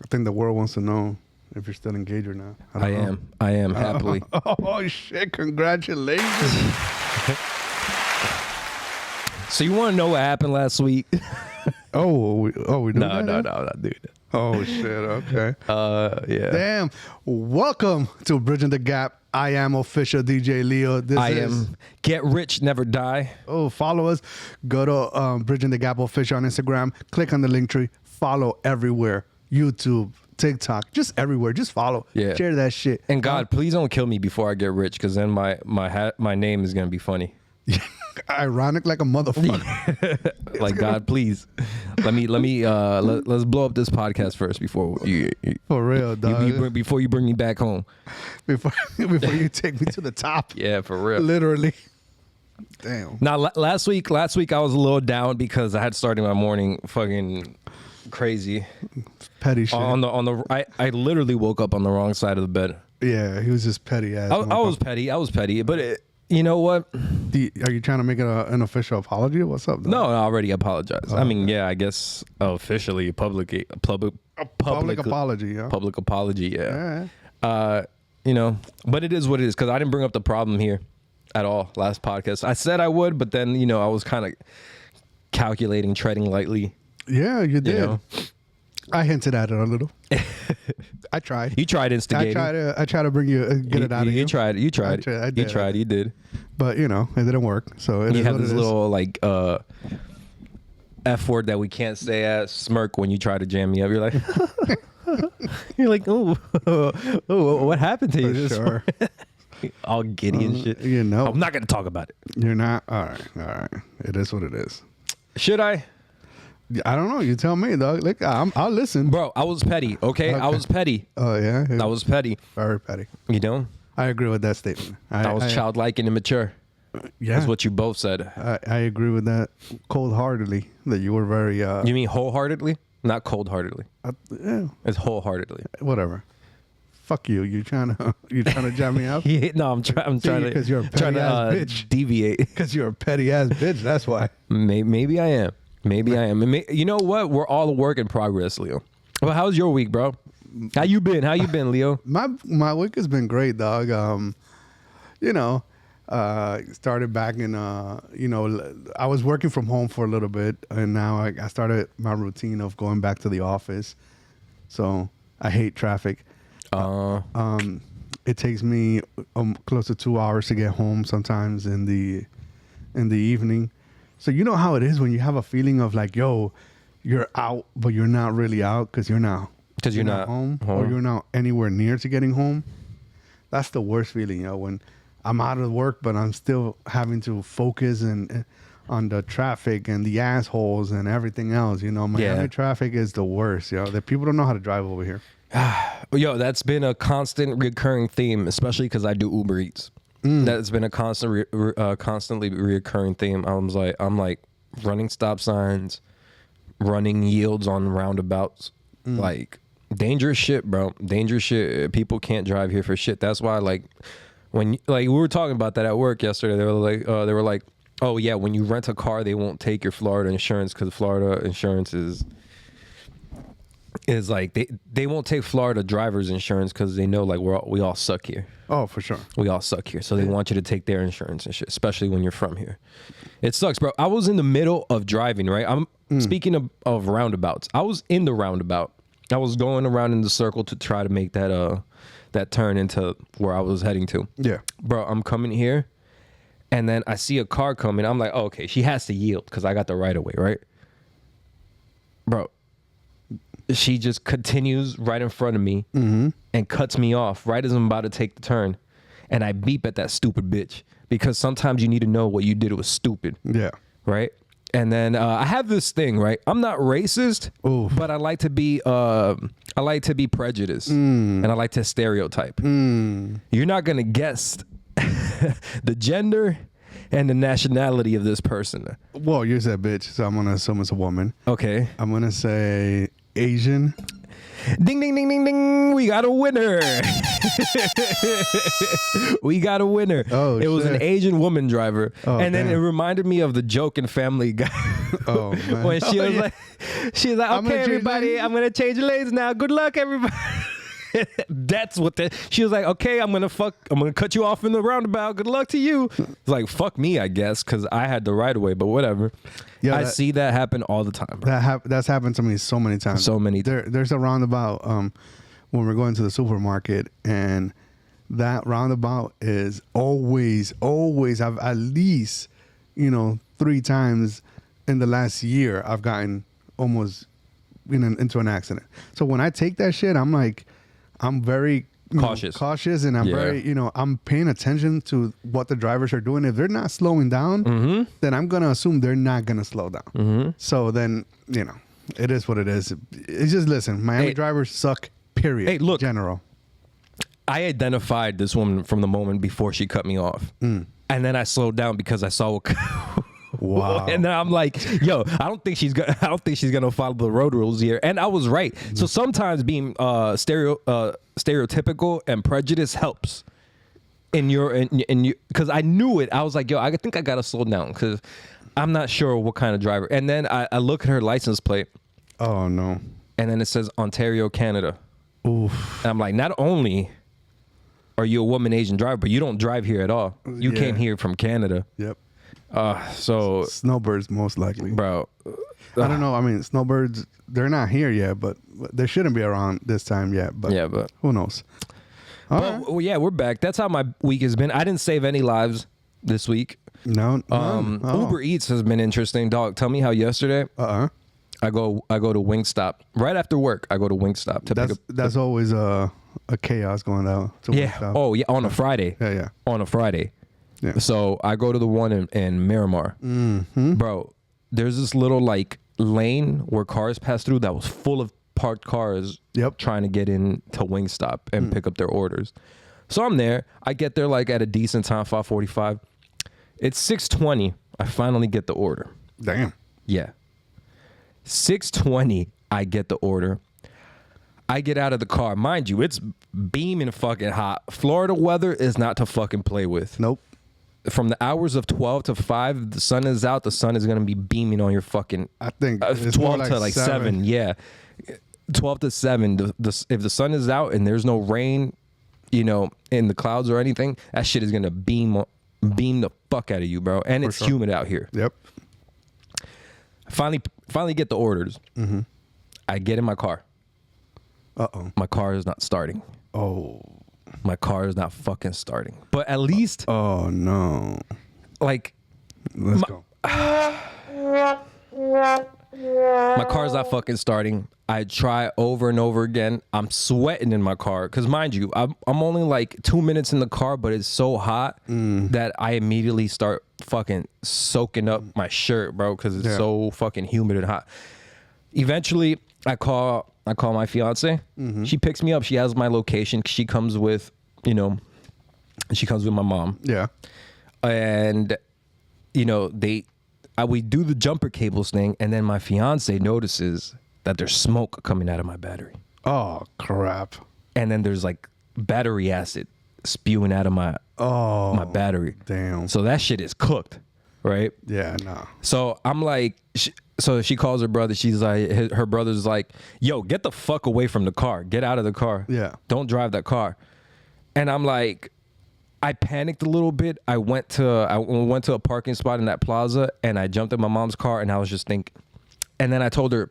I think the world wants to know if you're still engaged or not. I am happily. Oh shit! Congratulations. So you want to know what happened last week? we do that? No, dude. Oh shit! Okay. Yeah. Damn. Welcome to Bridgin the Gap. I am official DJ Leo. I am Get Rich, Never Die. Oh, follow us. Go to Bridgin the Gap official on Instagram. Click on the link tree. Follow everywhere. YouTube, TikTok, just everywhere. Just follow. Yeah. Share that shit. And God, please don't kill me before I get rich, because then my name is gonna be funny. Ironic like a motherfucker. Like God, please let's blow up this podcast first before you For real, dog. before you bring me back home. Before you take me to the top. Yeah, for real. Literally. Damn. Now last week I was a little down because I had started my morning fucking crazy. Petty shit. I literally woke up on the wrong side of the bed. Yeah, he was just petty ass. I was petty, but you know what? Are you trying to make it an official apology? What's up, dog? No, I already apologized. I mean, yeah, I guess officially public apology, yeah. Public apology, yeah. Yeah. You know, but it is what it is, because I didn't bring up the problem here at all last podcast. I said I would, but then, you know, I was kind of calculating, treading lightly. Yeah, you did. You know? I hinted at it a little. I tried. You tried instigating. I tried to bring you, get it out of you. You tried. You did. But, you know, it didn't work. So you have this little, like, F word that we can't say as smirk when you try to jam me up. You're like, oh, what happened to you? Sure. All giddy and shit. You know. I'm not going to talk about it. You're not? All right. It is what it is. Should I? I don't know. You tell me, dog. Like, I'll listen. Bro, I was petty, okay? I was petty. Oh, yeah? I was petty. Very petty. You know? I agree with that statement. I was childlike and immature. Yeah. That's what you both said. I agree with that cold-heartedly, that you were very... You mean wholeheartedly? Not cold-heartedly. Yeah. It's wholeheartedly. Whatever. Fuck you. You trying to jam me up? Yeah, no, I'm trying to... Because you're a petty-ass bitch. Deviate. Because you're a petty-ass bitch. That's why. Maybe I am. Maybe I am. You know what? We're all a work in progress, Leo. Well, how's your week, bro? How you been, Leo? My week has been great, dog. You know, started back in, you know, I was working from home for a little bit, and now I started my routine of going back to the office. So I hate traffic. It takes me close to 2 hours to get home sometimes in the evening. So you know how it is when you have a feeling of like, yo, you're out, but you're not really out because you're not home, or you're not anywhere near to getting home. That's the worst feeling, yo, when I'm out of work, but I'm still having to focus on the traffic and the assholes and everything else. You know, Miami traffic is the worst, yo. The people don't know how to drive over here. Yo, that's been a constant recurring theme, especially because I do Uber Eats. That's been a constantly recurring theme. I'm like running stop signs, running yields on roundabouts, like dangerous shit, bro. Dangerous shit. People can't drive here for shit. That's why, like, when we were talking about that at work yesterday, they were like, oh yeah, when you rent a car, they won't take your Florida insurance because Florida insurance is like they won't take Florida driver's insurance because they know like we all suck here. Oh, for sure. We all suck here. So they want you to take their insurance and shit, especially when you're from here. It sucks, bro. I was in the middle of driving, right? I'm speaking of roundabouts. I was in the roundabout. I was going around in the circle to try to make that turn into where I was heading to. Yeah. Bro, I'm coming here and then I see a car coming. I'm like, oh, okay, she has to yield because I got the right of way, right? Bro, she just continues right in front of me and cuts me off right as I'm about to take the turn. And I beep at that stupid bitch because sometimes you need to know what you did was stupid. Yeah. Right? And then I have this thing, right? I'm not racist, but I like to be prejudiced and I like to stereotype. You're not going to guess the gender and the nationality of this person. Well, you said bitch, so I'm going to assume it's a woman. Okay. I'm going to say Asian. Ding, ding, ding, ding, ding. We got a winner. We got a winner. Oh, it was an Asian woman driver. Oh, and then damn. it reminded me of the joke in Family Guy. Oh, man. When she was like, okay, everybody, I'm going to change lanes now. Good luck, everybody. That's what she was like, okay, I'm gonna cut you off in the roundabout. Good luck to you. It's like, fuck me, I guess, because I had the right of way, but whatever. Yeah, I see that happen all the time, bro. That's happened to me so many times. There's a roundabout when we're going to the supermarket, and that roundabout is always I've at least 3 times in the last year I've gotten almost into an accident. So when I take that shit, I'm like, I'm very cautious, and I'm very, I'm paying attention to what the drivers are doing. If they're not slowing down, then I'm going to assume they're not going to slow down. So then, it is what it is. It's just, listen, Miami drivers suck, period. Hey, look. General. I identified this woman from the moment before she cut me off. And then I slowed down because I saw what... Wow. And then I'm like, yo, I don't think she's gonna follow the road rules here. And I was right. So sometimes being stereotypical and prejudice helps in your because I knew it. I was like, yo, I think I gotta slow down because I'm not sure what kind of driver. And then I look at her license plate. Oh no. And then it says Ontario, Canada. Oof. And I'm like, not only are you a woman Asian driver, but you don't drive here at all. You came here from Canada. Yep. So snowbirds most likely, bro. I don't know. I mean, snowbirds, they're not here yet, but they shouldn't be around this time yet. But who knows? Well, yeah, we're back. That's how my week has been. I didn't save any lives this week. No. Uber Eats has been interesting, dog. Tell me how yesterday. I go to Wingstop right after work. I go to Wingstop to pick up. That's always a chaos going out to Wingstop. Oh yeah, on a Friday. Yeah. On a Friday. Yeah. So I go to the one in Miramar. Bro, there's this little like lane where cars pass through that was full of parked cars trying to get in to Wingstop and pick up their orders. So I'm there. I get there like at a decent time, 5:45. It's 6:20. I finally get the order. Damn. Yeah. 6:20, I get the order. I get out of the car. Mind you, it's beaming fucking hot. Florida weather is not to fucking play with. Nope. From the hours of 12 to 5, the sun is out. The sun is going to be beaming on your fucking... I think it's 12 more to like 7. Yeah. 12 to 7. If the sun is out and there's no rain, in the clouds or anything, that shit is going to beam the fuck out of you, bro. And it's humid out here. Yep. Finally get the orders. I get in my car. Uh-oh. My car is not starting. Oh. My car is not fucking starting. But at least... Oh, no. Like... Let's go. My car's not fucking starting. I try over and over again. I'm sweating in my car. Because mind you, I'm only like 2 minutes in the car, but it's so hot that I immediately start fucking soaking up my shirt, bro. Because it's so fucking humid and hot. Eventually, I call my fiance. She picks me up. She has my location. She comes with, she comes with my mom. Yeah. And, we do the jumper cables thing. And then my fiance notices that there's smoke coming out of my battery. Oh, crap. And then there's like battery acid spewing out of my battery. Damn. So that shit is cooked, right? Yeah, no. So I'm like... So she calls her brother. She's like, her brother's like, yo, get the fuck away from the car. Get out of the car. Yeah. Don't drive that car. And I'm like, I panicked a little bit. I went to a parking spot in that plaza and I jumped in my mom's car and I was just thinking, and then I told her,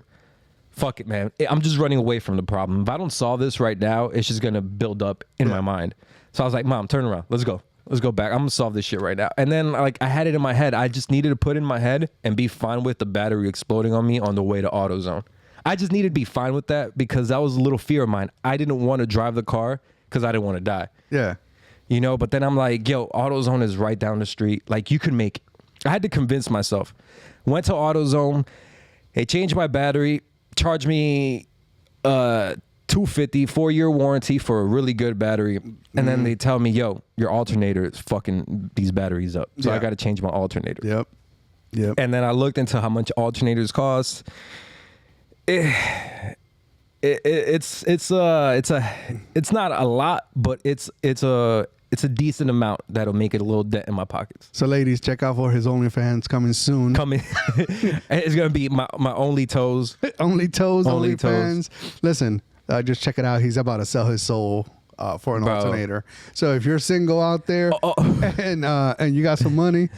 fuck it, man. I'm just running away from the problem. If I don't solve this right now, it's just going to build up in my mind. So I was like, Mom, turn around. Let's go. Let's go back. I'm going to solve this shit right now. And then like I had it in my head. I just needed to put it in my head and be fine with the battery exploding on me on the way to AutoZone. I just needed to be fine with that because that was a little fear of mine. I didn't want to drive the car because I didn't want to die. Yeah. But then I'm like, yo, AutoZone is right down the street. Like you can make it. I had to convince myself. Went to AutoZone. They changed my battery, charged me $250, 4-year warranty for a really good battery. And then they tell me, yo, your alternator is fucking these batteries up. So I got to change my alternator. Yep. And then I looked into how much alternators cost. it's not a lot, but it's a decent amount that'll make it a little dent in my pockets. So, ladies, check out for his OnlyFans coming soon. Coming, it's gonna be my only toes. Only toes, Only OnlyFans. Listen, just check it out. He's about to sell his soul for an alternator. So if you're single out there and you got some money,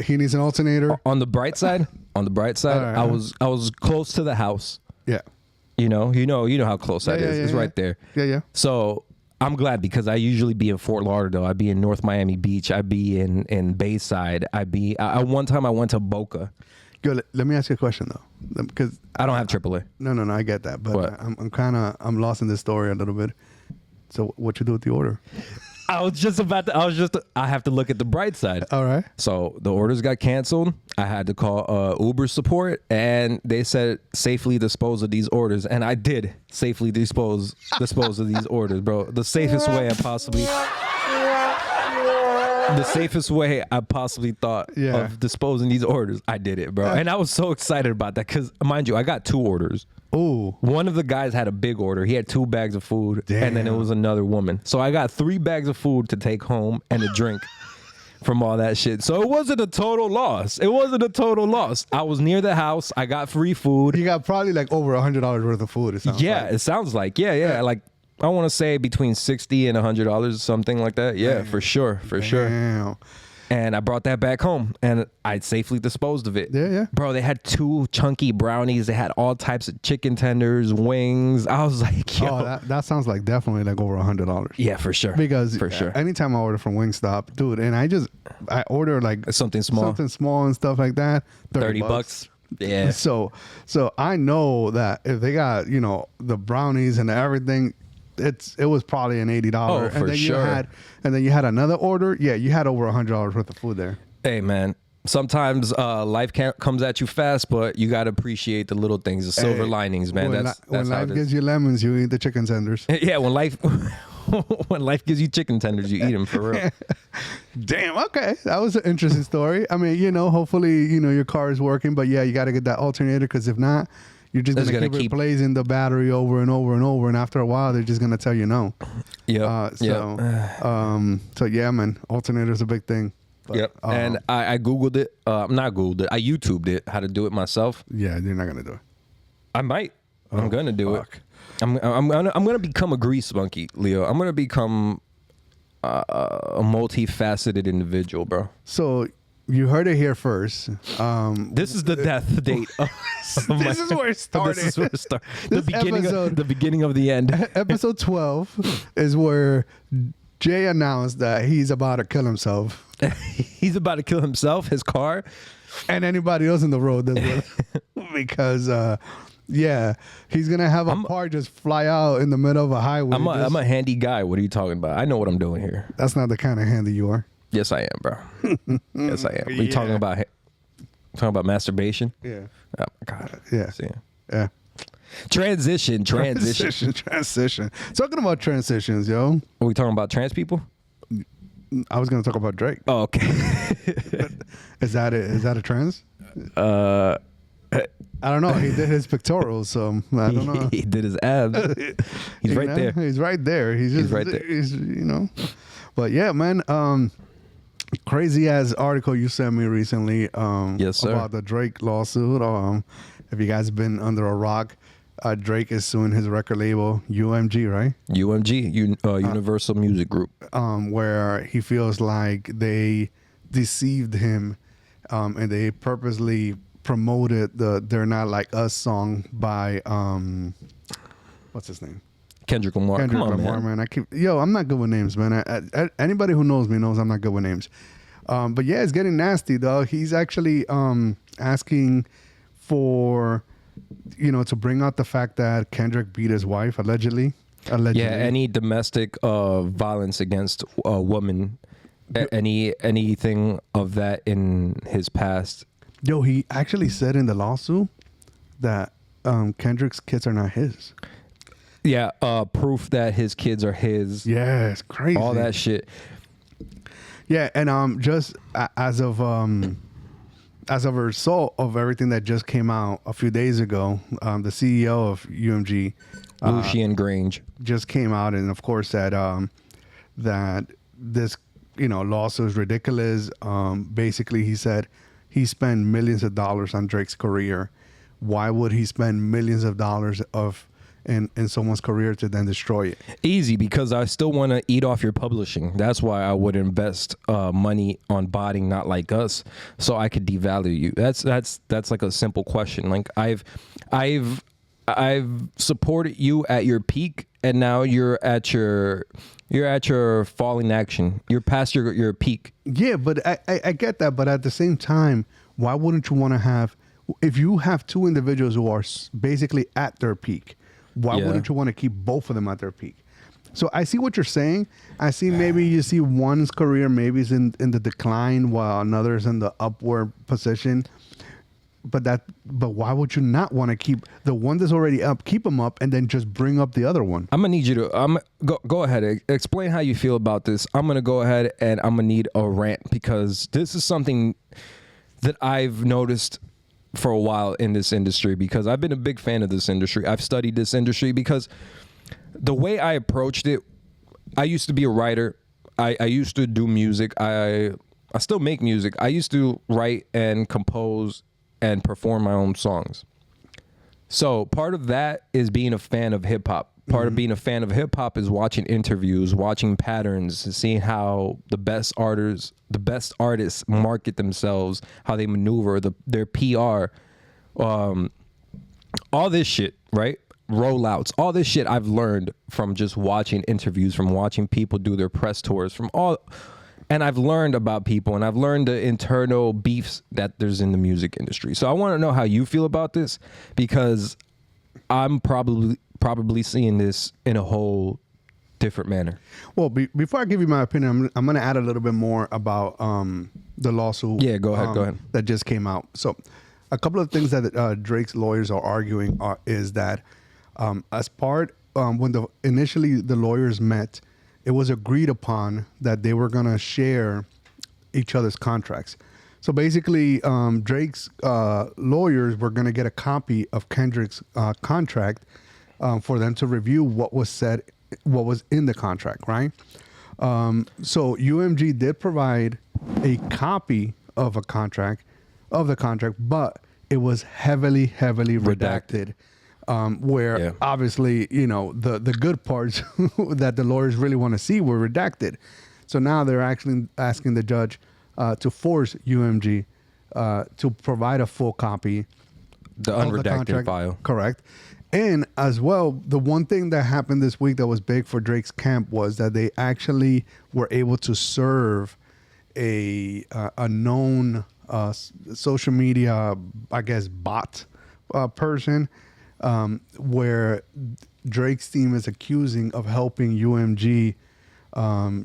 he needs an alternator. On the bright side, right. I was close to the house. Yeah. You know how close that is. It's right there. Yeah. So I'm glad because I usually be in Fort Lauderdale. I'd be in North Miami Beach. I'd be in Bayside. One time I went to Boca. Good. Let me ask you a question though, because I don't have AAA. No, I get that, but I'm lost in this story a little bit. So what you do with the order? I have to look at the bright side. All right. So the orders got canceled. I had to call Uber support, and they said safely dispose of these orders, and I did safely dispose of these orders, bro. The safest way I possibly thought of disposing these orders, I did it, bro. And I was so excited about that because, mind you, I got 2 orders. Oh, one of the guys had a big order. He had 2 bags of food. Damn. And then it was another woman. So I got 3 bags of food to take home and a drink from all that shit. So it wasn't a total loss. I was near the house. I got free food. You got probably like over $100 worth of food. It sounds like. Yeah. Like I want to say between $60 and $100, something like that. Yeah, for sure. And I brought that back home, and I safely disposed of it. Yeah. Bro, they had 2 chunky brownies. They had all types of chicken tenders, wings. I was like, yo. Oh, that sounds like definitely like over $100. Yeah, for sure. Because anytime I order from Wingstop, dude, and I order like something small and stuff like that, $30. Yeah. So I know that if they got, the brownies and everything, it was probably an $80. Oh, for sure. And then you had another order. Yeah, you had over $100 worth of food there. Hey, man. Sometimes life comes at you fast, but you got to appreciate the little things, the silver linings, man. When life gives you lemons, you eat the chicken tenders. Yeah, when life gives you chicken tenders, you eat them for real. Damn, okay. That was an interesting story. I mean, hopefully, your car is working, but yeah, you got to get that alternator because if not, you're just going to keep replacing the battery over and over and over. And after a while, they're just going to tell you no. Yeah. So yeah, man, alternator is a big thing. But, yep. And I Googled it. Not Googled it. I YouTubed it, how to do it myself. Yeah, you're not going to do it. I might. I'm going to do it. I'm going to become a grease monkey, Leo. I'm going to become a multifaceted individual, bro. So you heard it here first. This is the death date. This is where it started. This is where it started. The beginning of the end. Episode 12 is where Jay announced that he's about to kill himself. He's about to kill himself, his car, and anybody else in the road. Because he's gonna have a part just fly out in the middle of a highway. I'm a handy guy. What are you talking about? I know what I'm doing here. That's not the kind of handy you are. Yes, I am, bro. Yes, I am. We talking about masturbation? Yeah. Oh my god. Yeah. See? Yeah. Transition. Talking about transitions, yo. Are we talking about trans people? I was gonna talk about Drake. Oh, okay. Is that a trans? I don't know. He did his pectorals, so I don't know. He did his abs. He's right there. He's right there. He's right there. But yeah, man. Crazy ass article you sent me recently. Yes, sir. About the Drake lawsuit. If you guys have been under a rock, Drake is suing his record label UMG, right? UMG, Universal Music Group. Where he feels like they deceived him, and they purposely promoted the "They're Not Like Us" song by what's his name? Kendrick Lamar. Come on, man. I'm not good with names, man. Anybody who knows me knows I'm not good with names. But yeah, it's getting nasty, though. He's actually asking for, to bring out the fact that Kendrick beat his wife, allegedly. Yeah, any domestic violence against a woman, anything of that in his past. Yo, he actually said in the lawsuit that Kendrick's kids are not his. Yeah, proof that his kids are his. Yeah, it's crazy. All that shit. Yeah, and just as of as a result of everything that just came out a few days ago, the CEO of UMG, Lucian Grange, just came out and of course said that this lawsuit is ridiculous. Basically, he said he spent millions of dollars on Drake's career. Why would he spend millions of dollars in someone's career to then destroy it? Easy, because I still want to eat off your publishing. That's why I would invest money on botting Not Like Us, so I could devalue you. That's like a simple question. Like I've supported you at your peak, and now you're at your falling action. You're past your peak. Yeah, but I get that. But at the same time, why wouldn't you want to have, if you have two individuals who are basically at their peak, why wouldn't you want to keep both of them at their peak? So I see what you're saying. I see maybe you see one's career maybe is in the decline while another's in the upward position. But why would you not want to keep the one that's already up, keep them up, and then just bring up the other one? I'm gonna need you to go ahead. Explain how you feel about this. I'm gonna go ahead and I'm gonna need a rant, because this is something that I've noticed for a while in this industry, because I've been a big fan of this industry. I've studied this industry because the way I approached it, I used to be a writer. I used to do music. I still make music. I used to write and compose and perform my own songs. So part of that is being a fan of hip hop. Part of being a fan of hip hop is watching interviews, watching patterns, seeing how the best artists market themselves, how they maneuver, their PR, all this shit, right? Rollouts, all this shit I've learned from just watching interviews, from watching people do their press tours, and I've learned about people, and I've learned the internal beefs that there's in the music industry. So I want to know how you feel about this, because I'm probably seeing this in a whole different manner. Well, before I give you my opinion, I'm going to add a little bit more about the lawsuit. Yeah, go ahead. That just came out. So a couple of things that Drake's lawyers are arguing is that as part, when initially the lawyers met, it was agreed upon that they were going to share each other's contracts. So basically, Drake's lawyers were going to get a copy of Kendrick's contract for them to review what was said, what was in the contract, right? So UMG did provide a copy of the contract, but it was heavily redacted. Where obviously, the good parts that the lawyers really want to see were redacted. So now they're actually asking the judge to force UMG to provide a full copy. The unredacted file. Correct. And as well, the one thing that happened this week that was big for Drake's camp was that they actually were able to serve a known social media, I guess, bot person, where Drake's team is accusing of helping UMG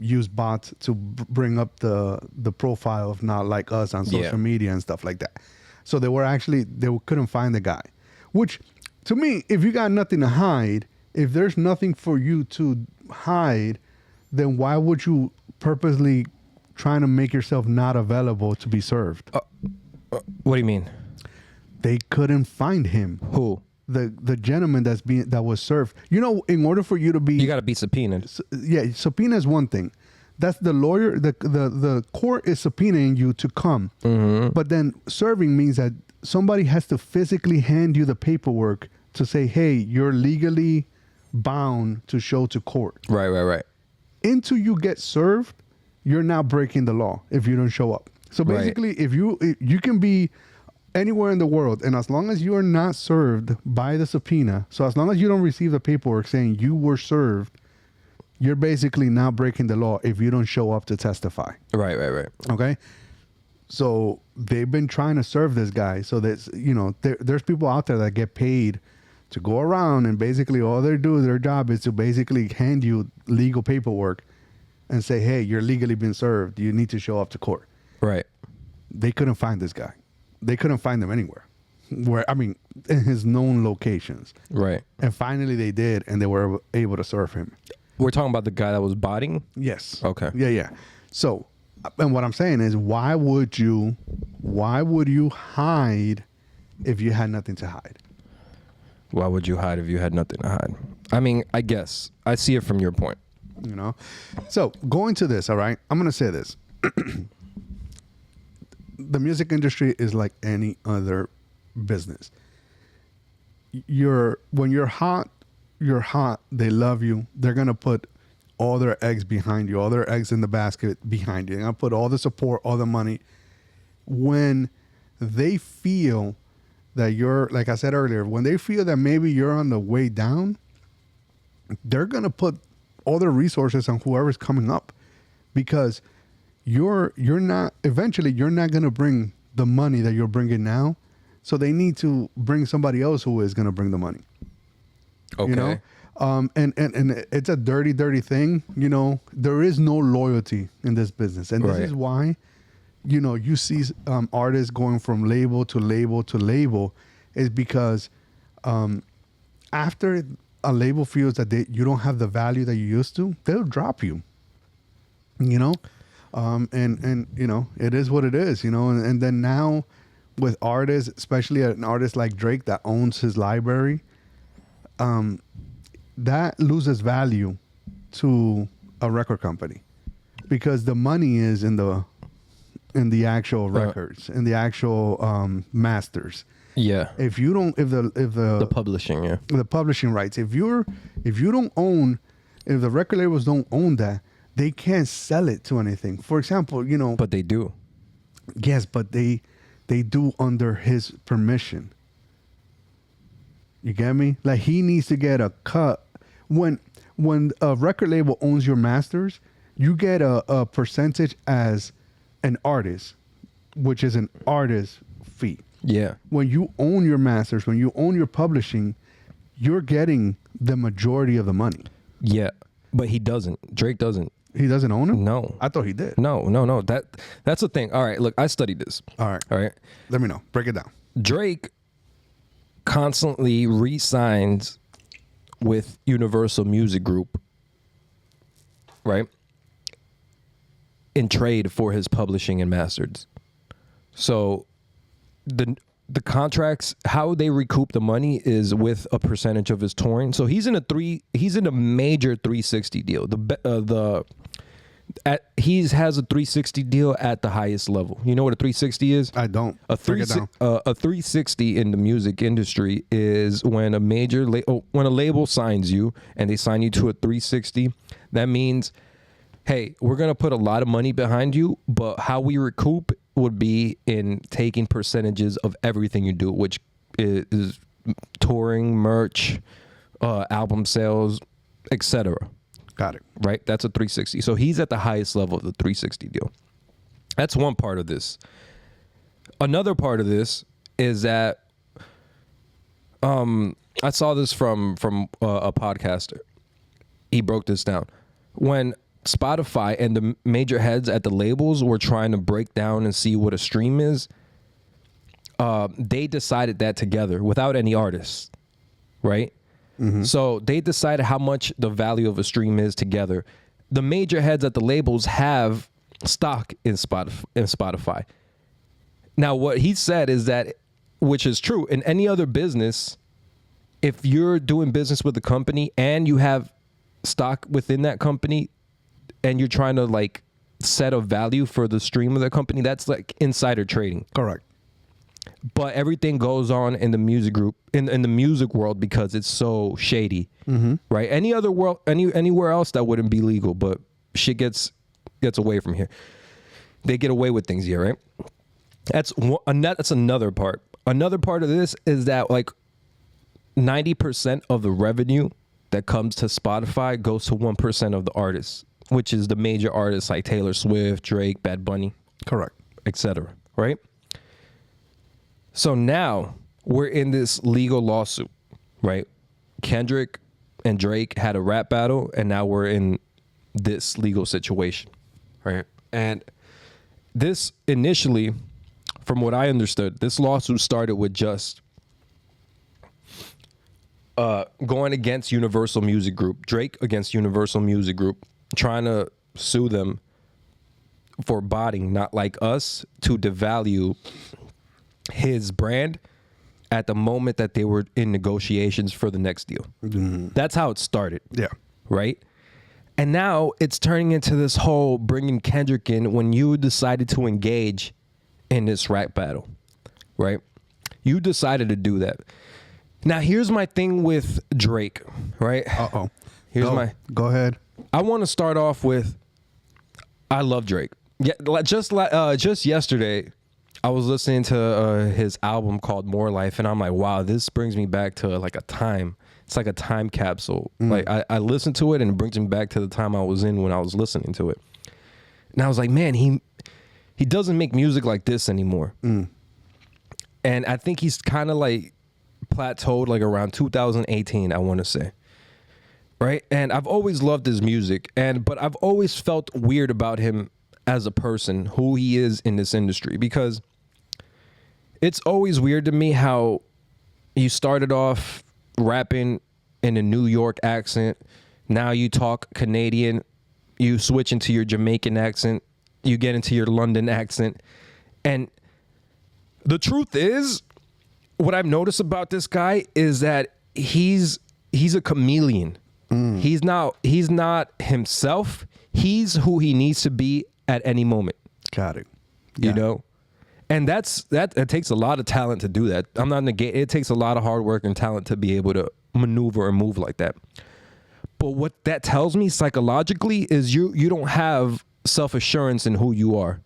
use bots to bring up the profile of Not Like Us on social media and stuff like that. So they couldn't find the guy, which to me, if you got nothing to hide, if there's nothing for you to hide, then why would you purposely trying to make yourself not available to be served? What do you mean? They couldn't find him. Who? The gentleman that was served. In order for you to be, you got to be subpoenaed. Subpoena is one thing. That's the lawyer. The court is subpoenaing you to come. Mm-hmm. But then serving means that somebody has to physically hand you the paperwork to say, hey, you're legally bound to show to court. Right. Until you get served, you're now breaking the law if you don't show up. So basically, if you can be anywhere in the world, and as long as you are not served by the subpoena, so as long as you don't receive the paperwork saying you were served, you're basically now breaking the law if you don't show up to testify. Right. Okay? So they've been trying to serve this guy. So there's people out there that get paid to go around, and basically all they do, their job is to basically hand you legal paperwork and say, hey, you're legally been served. You need to show up to court. Right. They couldn't find this guy. They couldn't find him anywhere. In his known locations. Right. And finally they did, and they were able to serve him. We're talking about the guy that was botting? Yes. Okay. Yeah. So And what I'm saying is, why would you hide if you had nothing to hide? Why would you hide if you had nothing to hide? I mean, I guess I see it from your point. You know? So going to this, all right, I'm going to say this. The music industry is like any other business. When you're hot, they love you. They're going to put all their eggs behind you, all their eggs in the basket behind you. They're going to put all the support, all the money. When they feel that you're, like I said earlier, when they feel that maybe you're on the way down, they're going to put all their resources on whoever's coming up, because you're not going to bring the money that you're bringing now. So they need to bring somebody else who is going to bring the money. Okay. You know? And it's a dirty thing. You know, there is no loyalty in this business. And this is why, you know, you see artists going from label to label to label, is because after a label feels that you don't have the value that you used to, they'll drop you. You know? And you know, it is what it is, you know, and then now with artists, especially an artist like Drake that owns his library, that loses value to a record company, because the money is in the actual records, in the actual masters. Yeah. If you don't, if the publishing, the publishing rights, if the record labels don't own that, they can't sell it to anything. For example, you know. But they do. Yes, but they do under his permission. You get me? Like, he needs to get a cut. When a record label owns your masters, you get a percentage as an artist, which is an artist fee. Yeah. When you own your masters, when you own your publishing, you're getting the majority of the money. Yeah. But he doesn't. Drake doesn't. He doesn't own them? No. I thought he did. No. That's the thing. All right, look, I studied this. All right. Let me know. Break it down. Drake constantly re-signs with Universal Music Group, right? In trade for his publishing and masters. So the contracts, how they recoup the money is with a percentage of his touring. So he's in a major 360 deal. He has a 360 deal at the highest level. You know what a 360 is? I don't. A 360 in the music industry is when when a label signs you and they sign you to a 360. That means, hey, we're gonna put a lot of money behind you, but how we recoup would be in taking percentages of everything you do, which is touring, merch, album sales, etc. Got it. Right? That's a 360. So he's at the highest level of the 360 deal. That's one part of this. Another part of this is that I saw this from a podcaster. He broke this down. When Spotify and the major heads at the labels were trying to break down and see what a stream is, they decided that together without any artists, right? Mm-hmm. So they decided how much the value of a stream is together. The major heads at the labels have stock in Spotify. Now, what he said is that, which is true, in any other business, if you're doing business with a company and you have stock within that company and you're trying to like set a value for the stream of the company, that's like insider trading. Correct. But everything goes on in the music group, in the music world, because it's so shady, right? Any other world, anywhere else that wouldn't be legal, but shit gets away from here. They get away with things here, right? That's another part. Another part of this is that like 90% of the revenue that comes to Spotify goes to 1% of the artists, which is the major artists like Taylor Swift, Drake, Bad Bunny, correct, etc. Right? So now we're in this legal lawsuit, right? Kendrick and Drake had a rap battle, and now we're in this legal situation, right? And this initially, from what I understood, this lawsuit started with just going against Universal Music Group, Drake against Universal Music Group, trying to sue them for botting Not Like Us to devalue his brand at the moment that they were in negotiations for the next deal. That's how it started. Yeah. Right? And now it's turning into this whole bringing Kendrick in when you decided to engage in this rap battle. Right? You decided to do that. Now, here's my thing with Drake. Right? Uh-oh. Go ahead. I want to start off with, I love Drake. Yeah, just yesterday, I was listening to his album called More Life, and I'm like, wow, this brings me back to like a time. It's like a time capsule. Like I listened to it, and it brings me back to the time I was in when I was listening to it. And I was like, man, he doesn't make music like this anymore. And I think he's kind of like plateaued like around 2018, I want to say. Right? And I've always loved his music, but I've always felt weird about him as a person, who he is in this industry, because it's always weird to me how you started off rapping in a New York accent. Now you talk Canadian, you switch into your Jamaican accent, you get into your London accent. And the truth is, what I've noticed about this guy is that he's a chameleon. He's not himself. He's who he needs to be at any moment. Got it. Yeah. You know? And it takes a lot of talent to do that. I'm not negating. It takes a lot of hard work and talent to be able to maneuver and move like that. But what that tells me psychologically is you don't have self-assurance in who you are.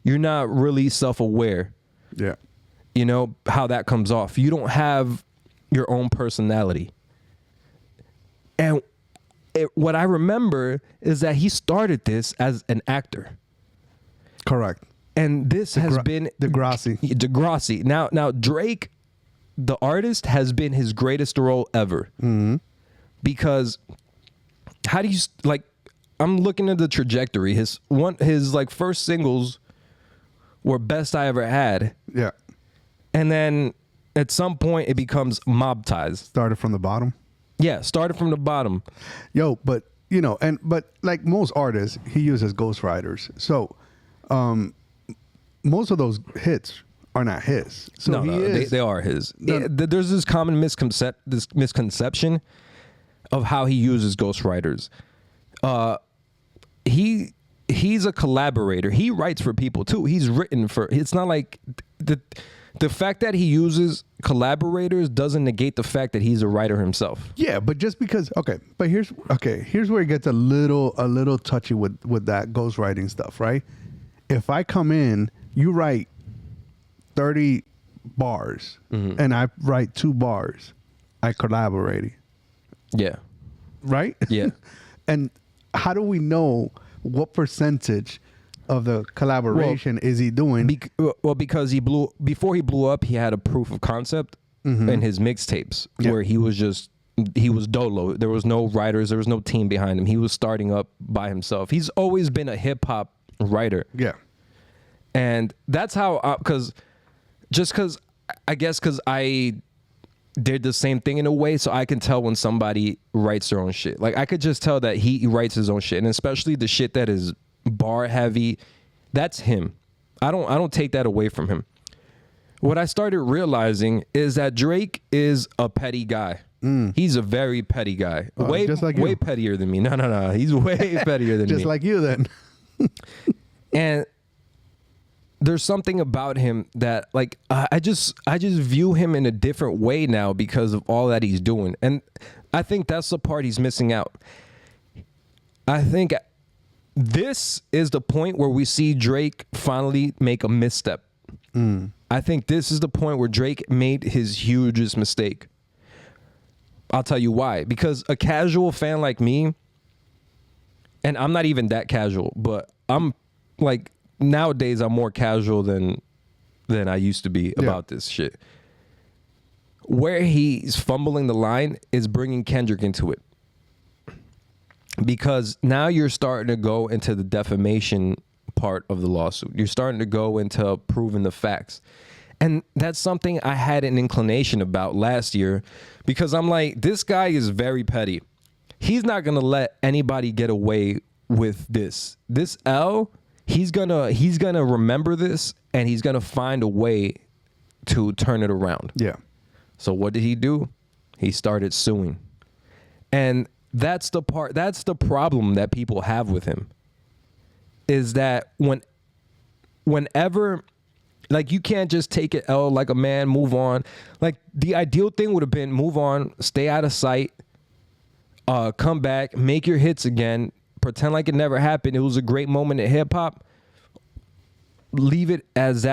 You're not really self-aware. Yeah. You know how that comes off. You don't have your own personality. And what I remember is that he started this as an actor. Correct. And this has been Degrassi. Now Drake, the artist, has been his greatest role ever. Because how do you like? I'm looking at the trajectory. His like first singles were Best I Ever Had. Yeah. And then at some point it becomes Mobtized. Started from the bottom. Yeah, started from the bottom. Yo, but but like most artists, he uses ghostwriters. So, most of those hits are not his. So they are his. There's this common misconception of how he uses ghostwriters. He's a collaborator. He writes for people too. He's written for. It's not like the fact that he uses collaborators doesn't negate the fact that he's a writer himself. Yeah, but just because here's where it gets a little touchy with that ghostwriting stuff, right? If I come in, you write 30 bars and I write 2 bars, I collaborate. Yeah. Right? Yeah. And how do we know what percentage of the collaboration is he doing? Because before he blew up, he had a proof of concept in his mixtapes where he was dolo. There was no writers. There was no team behind him. He was starting up by himself. He's always been a hip hop writer. Yeah. And that's how, because I did the same thing in a way, so I can tell when somebody writes their own shit. Like I could just tell that he writes his own shit, and especially the shit that is bar heavy, that's him. I don't take that away from him. What I started realizing is that Drake is a petty guy. He's a very petty guy. Way pettier than me. No. He's way pettier than me. Just like you then. And there's something about him that like I just view him in a different way now because of all that he's doing. And I think that's the part he's missing out. I think this is the point where we see Drake finally make a misstep. I think this is the point where Drake made his hugest mistake. I'll tell you why. Because a casual fan like me, and I'm not even that casual, but I'm like, nowadays I'm more casual than I used to be about this shit. Where he's fumbling the line is bringing Kendrick into it. Because now you're starting to go into the defamation part of the lawsuit. You're starting to go into proving the facts. And that's something I had an inclination about last year because I'm like, this guy is very petty. He's not going to let anybody get away with this. This L, he's gonna remember this, and he's gonna find a way to turn it around. Yeah. So what did he do? He started suing. And that's the problem that people have with him, is that whenever, like, you can't just take it L like a man, move on. Like, the ideal thing would have been move on, stay out of sight, come back, make your hits again, pretend like it never happened. It was a great moment in hip hop. Leave it as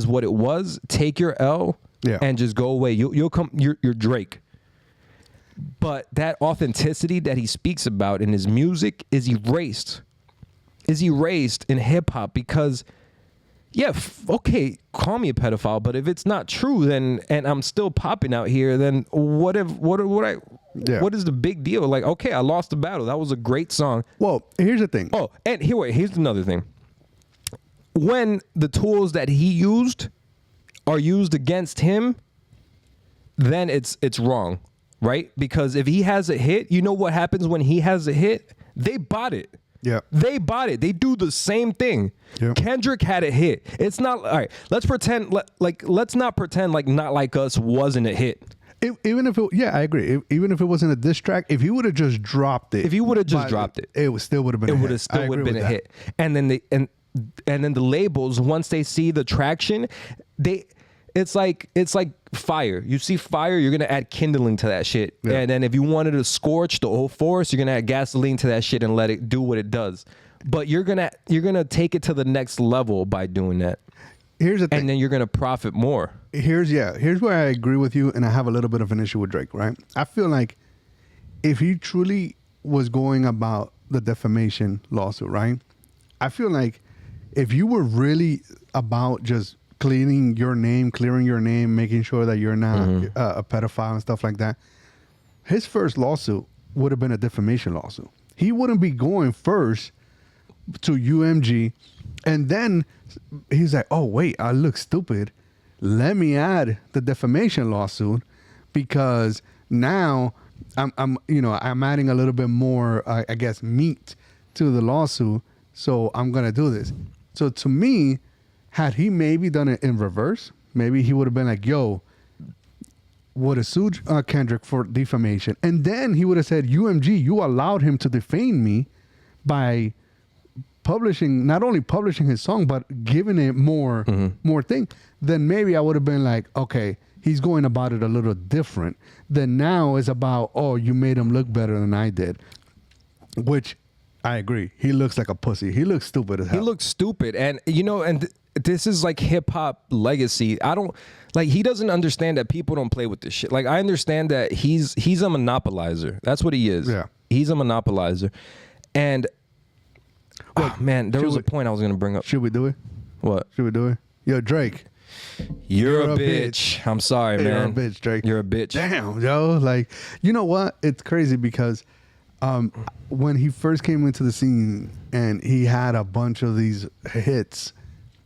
what it was. Take your L, and just go away. You'll come. You're Drake. But that authenticity that he speaks about in his music is erased. In hip hop because, yeah, okay, call me a pedophile, but if it's not true, then, and I'm still popping out here, then what is the big deal? Like, okay, I lost the battle. That was a great song. Well, here's the thing. Oh, and here's another thing. When the tools that he used are used against him, then it's wrong, right? Because if he has a hit, you know what happens when he has a hit? They bought it. Yeah. They bought it. They do the same thing. Yep. Kendrick had a hit. It's not, all right, let's not pretend like Not Like Us wasn't a hit. Even if I agree. Even if it wasn't a diss track, if he would have just dropped it. If he would have just dropped it. It still would have been a hit. It would have still been a hit. And then then the labels, once they see the traction, it's like fire. You see fire, you're gonna add kindling to that shit. Yeah. And then if you wanted to scorch the whole forest, you're gonna add gasoline to that shit and let it do what it does. But you're gonna take it to the next level by doing that. Here's the thing. And then you're gonna profit more. Here's where I agree with you, and I have a little bit of an issue with Drake, right? I feel like if he truly was going about the defamation lawsuit, right? I feel like if you were really about just clearing your name, making sure that you're not a pedophile and stuff like that, his first lawsuit would have been a defamation lawsuit. He wouldn't be going first to UMG, and then he's like, "Oh wait, I look stupid. Let me add the defamation lawsuit because now I'm adding a little bit more, I guess, meat to the lawsuit. So I'm gonna do this." So to me, had he maybe done it in reverse, maybe he would have been like, "Yo, would have sued Kendrick for defamation," and then he would have said, "UMG, you allowed him to defame me by not only publishing his song, but giving it more thing." Then maybe I would have been like, "Okay, he's going about it a little different." Then now it's about, "Oh, you made him look better than I did," which I agree. He looks like a pussy. He looks stupid as hell. He looks stupid, and this is like hip hop legacy. He doesn't understand that people don't play with this shit. Like, I understand that he's a monopolizer. That's what he is. Yeah. He's a monopolizer. And man, there was a point I was going to bring up. Should we do it? What? Should we do it? Yo, Drake. You're a bitch. I'm sorry, man. You're a bitch, Drake. You're a bitch. Damn, yo. Like, you know what? It's crazy because when he first came into the scene and he had a bunch of these hits,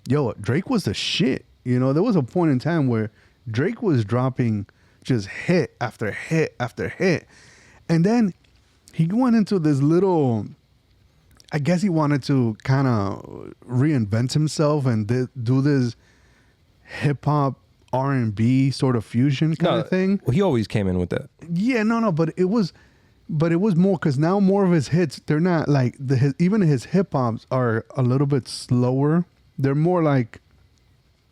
yo, Drake was the shit. You know, there was a point in time where Drake was dropping just hit after hit after hit. And then he went into this little, I guess he wanted to kind of reinvent himself and do this hip hop R&B sort of fusion kind of thing. Well, he always came in with that. Yeah, no, but it was more because now more of his hits, they're not like even his hip hops are a little bit slower. They're more like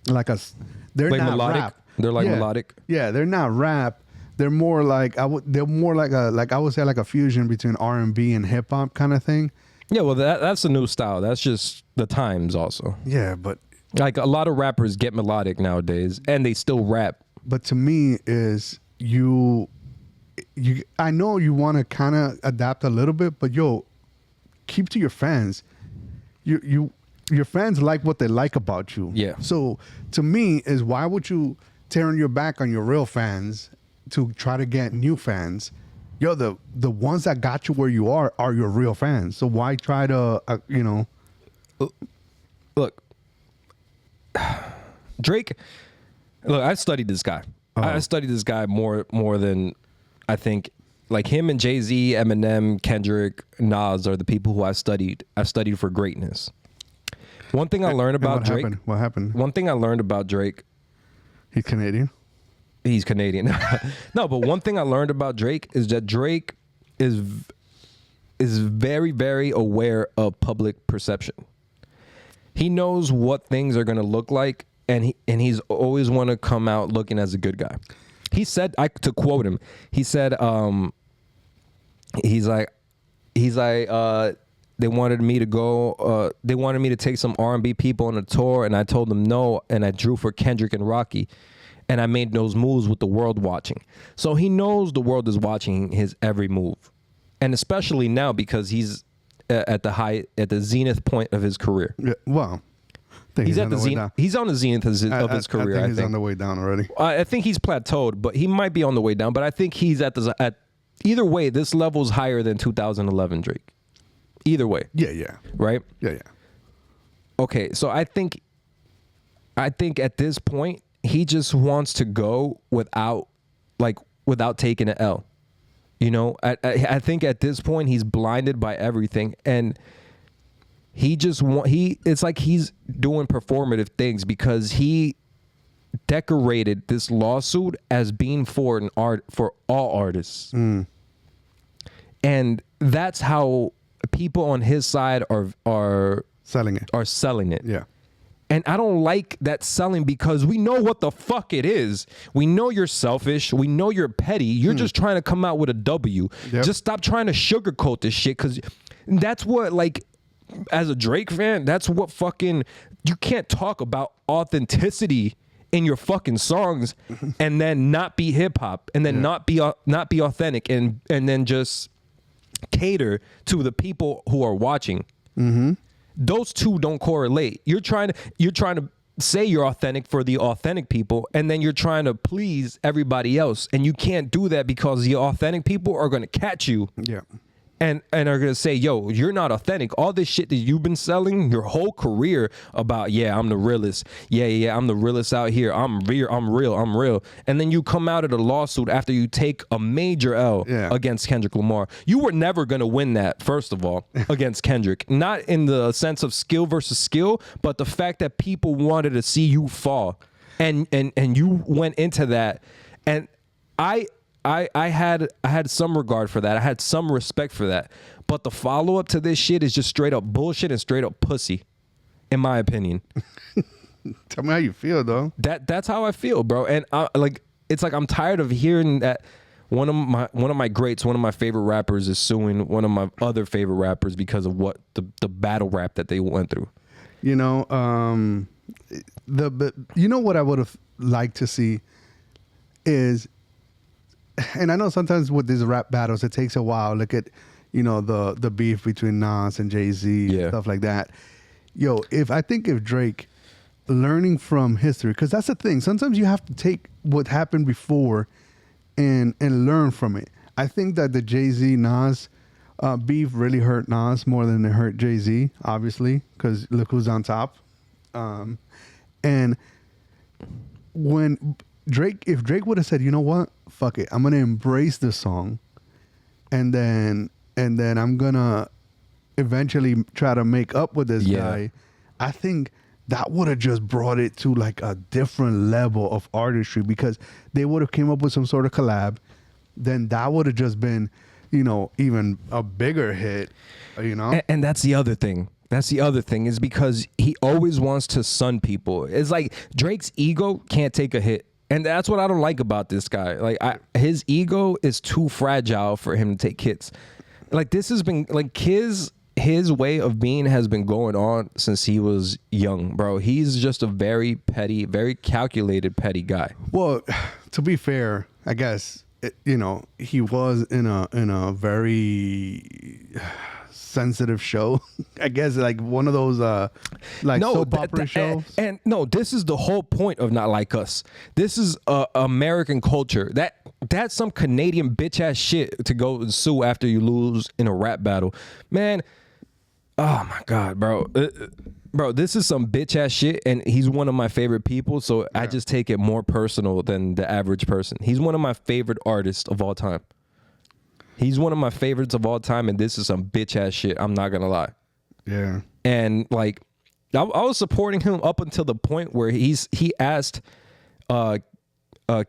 they're not melodic. Rap. They're like melodic. Yeah, they're not rap. They're more like I would say like a fusion between R&B and hip hop kind of thing. Yeah, well that's a new style. That's just the times also. Yeah, but like a lot of rappers get melodic nowadays and they still rap. But to me is I know you want to kind of adapt a little bit, but yo, keep to your fans. Your fans like what they like about you. Yeah. So to me is why would you turn your back on your real fans to try to get new fans? Yo, the ones that got you where you are your real fans. So why try to Look, Drake. Look, I studied this guy. I studied this guy more than I think. Like him and Jay-Z, Eminem, Kendrick, Nas are the people who I've studied for greatness. One thing I learned about Drake. What happened? One thing I learned about Drake. He's Canadian. He's Canadian. No, but one thing I learned about Drake is that Drake is very, very aware of public perception. He knows what things are going to look like, and he's always want to come out looking as a good guy. He said, to quote him, he said, he's like, they wanted me to go, they wanted me to take some R&B people on a tour, and I told them no, and I drew for Kendrick and Rocky, and I made those moves with the world watching. So he knows the world is watching his every move, and especially now because he's at the zenith point of his career. Yeah, well, he's at the zenith. He's on the zenith of his career. I think he's on the way down already. I think he's plateaued, but he might be on the way down. But I think he's at either way. This level's higher than 2011 Drake. Either way. Yeah. Right. Yeah. Okay, so I think at this point he just wants to go without taking an L. You know, I think at this point he's blinded by everything, and it's like he's doing performative things because he decorated this lawsuit as being for all artists. And that's how people on his side are selling it. Yeah. And I don't like that selling because we know what the fuck it is. We know you're selfish. We know you're petty. You're just trying to come out with a W. Yep. Just stop trying to sugarcoat this shit, because that's what, like, as a Drake fan, that's what fucking, you can't talk about authenticity in your fucking songs and then not be hip hop and then not be authentic and then just cater to the people who are watching. Those two don't correlate. You're trying to say you're authentic for the authentic people, and then you're trying to please everybody else, and you can't do that because the authentic people are going to catch you. Yeah. And are going to say, yo, you're not authentic. All this shit that you've been selling your whole career about, yeah, I'm the realest. Yeah, I'm the realest out here. I'm real. And then you come out of the lawsuit after you take a major L against Kendrick Lamar. You were never going to win that, first of all, against Kendrick. Not in the sense of skill versus skill, but the fact that people wanted to see you fall. And you went into that. And I had some regard for that. I had some respect for that. But the follow-up to this shit is just straight up bullshit and straight up pussy, in my opinion. Tell me how you feel, though. That's how I feel, bro. And it's like I'm tired of hearing that one of my greats, one of my favorite rappers is suing one of my other favorite rappers because of what the battle rap that they went through. You know, you know what I would have liked to see is, and I know sometimes with these rap battles, it takes a while. Look at, you know, the beef between Nas and Jay-Z and stuff like that. Yo, if Drake, learning from history, because that's the thing. Sometimes you have to take what happened before and learn from it. I think that the Jay-Z Nas beef really hurt Nas more than it hurt Jay-Z, obviously, because look who's on top. And when if Drake would have said, you know what, fuck it, I'm gonna embrace this song, and then I'm gonna eventually try to make up with this guy, I think that would have just brought it to like a different level of artistry, because they would have came up with some sort of collab. Then that would have just been, you know, even a bigger hit, you know. And that's the other thing. That's the other thing, is because he always wants to sun people. It's like Drake's ego can't take a hit. And that's what I don't like about this guy. Like, his ego is too fragile for him to take hits. Like, this has been, like, his way of being has been going on since he was young, bro. He's just a very petty, very calculated, petty guy. Well, to be fair, I guess, you know, he was in a very sensitive show. I guess like one of those soap opera shows. And no, this is the whole point of Not Like Us. This is American culture. That's some Canadian bitch ass shit to go and sue after you lose in a rap battle. Man, oh my God, bro. Bro, this is some bitch ass shit, and he's one of my favorite people, so I just take it more personal than the average person. He's one of my favorite artists of all time. He's one of my favorites of all time, and this is some bitch ass shit. I'm not gonna lie. Yeah. And like, I was supporting him up until the point where he asked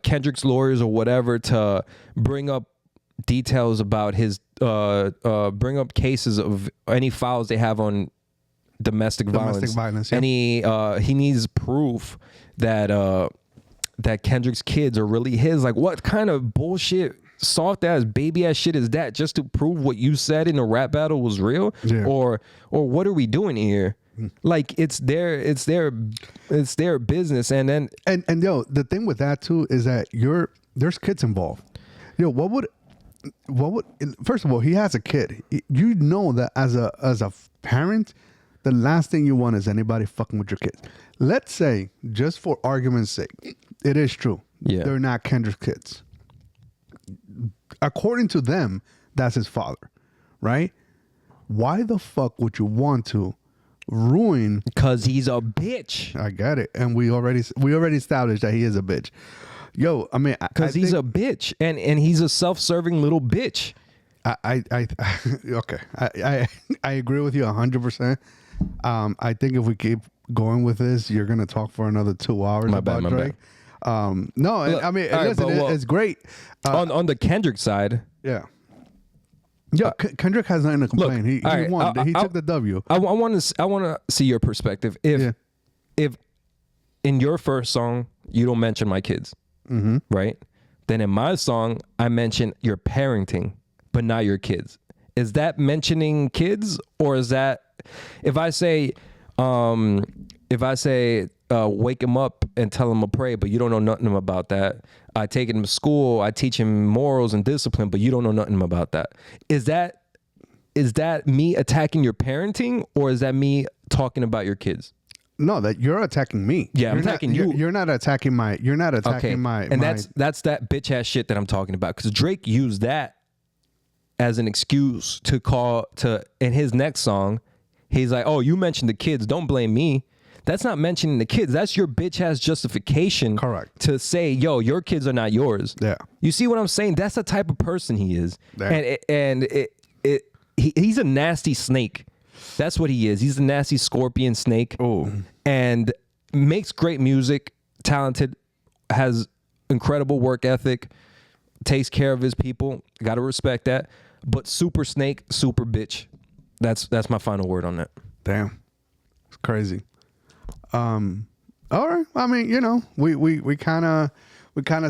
Kendrick's lawyers or whatever to bring up details about his bring up cases of any files they have on domestic violence. Yeah. And he needs proof that that Kendrick's kids are really his. Like, what kind of bullshit, soft ass, baby ass shit is that, just to prove what you said in a rap battle was real? Yeah. Or what are we doing here? Like, it's their business. And then and yo, the thing with that too is that there's kids involved. Yo, what would first of all, he has a kid. You know that as a parent, the last thing you want is anybody fucking with your kids. Let's say, just for argument's sake, it is true. Yeah. They're not Kendrick's kids. According to them, that's his father, right? Why the fuck would you want to ruin? Because he's a bitch. I get it, and we already established that he is a bitch. Yo, I mean, because he's a bitch, and he's a self-serving little bitch. Okay, I agree with you 100%. I think if we keep going with this, you're gonna talk for another 2 hours about Drake. No, Look, I mean, right, listen, it's great. On the Kendrick side, Yeah. Kendrick has nothing to complain. He won. He took the W. I want to see your perspective. If in your first song you don't mention my kids, right? Then in my song I mention your parenting, but not your kids. Is that mentioning kids, or is that if I say wake him up and tell him to pray, but you don't know nothing about that? I take him to school, I teach him morals and discipline, but you don't know nothing about that. Is that me attacking your parenting, or is that me talking about your kids? No, that you're attacking me. Yeah, I'm attacking you. You're not attacking my. You're not attacking my. And that's that bitch ass shit that I'm talking about. Because Drake used that as an excuse to call to in his next song. He's like, "Oh, you mentioned the kids. Don't blame me." That's not mentioning the kids. That's your bitch ass justification. Correct. To say, "Yo, your kids are not yours." Yeah. You see what I'm saying? That's the type of person he is. Yeah. He's a nasty snake. That's what he is. He's a nasty scorpion snake. Oh. And makes great music, talented, has incredible work ethic, takes care of his people. Got to respect that. But super snake, super bitch. That's my final word on that. Damn. It's crazy. All right. I mean, you know, we kind of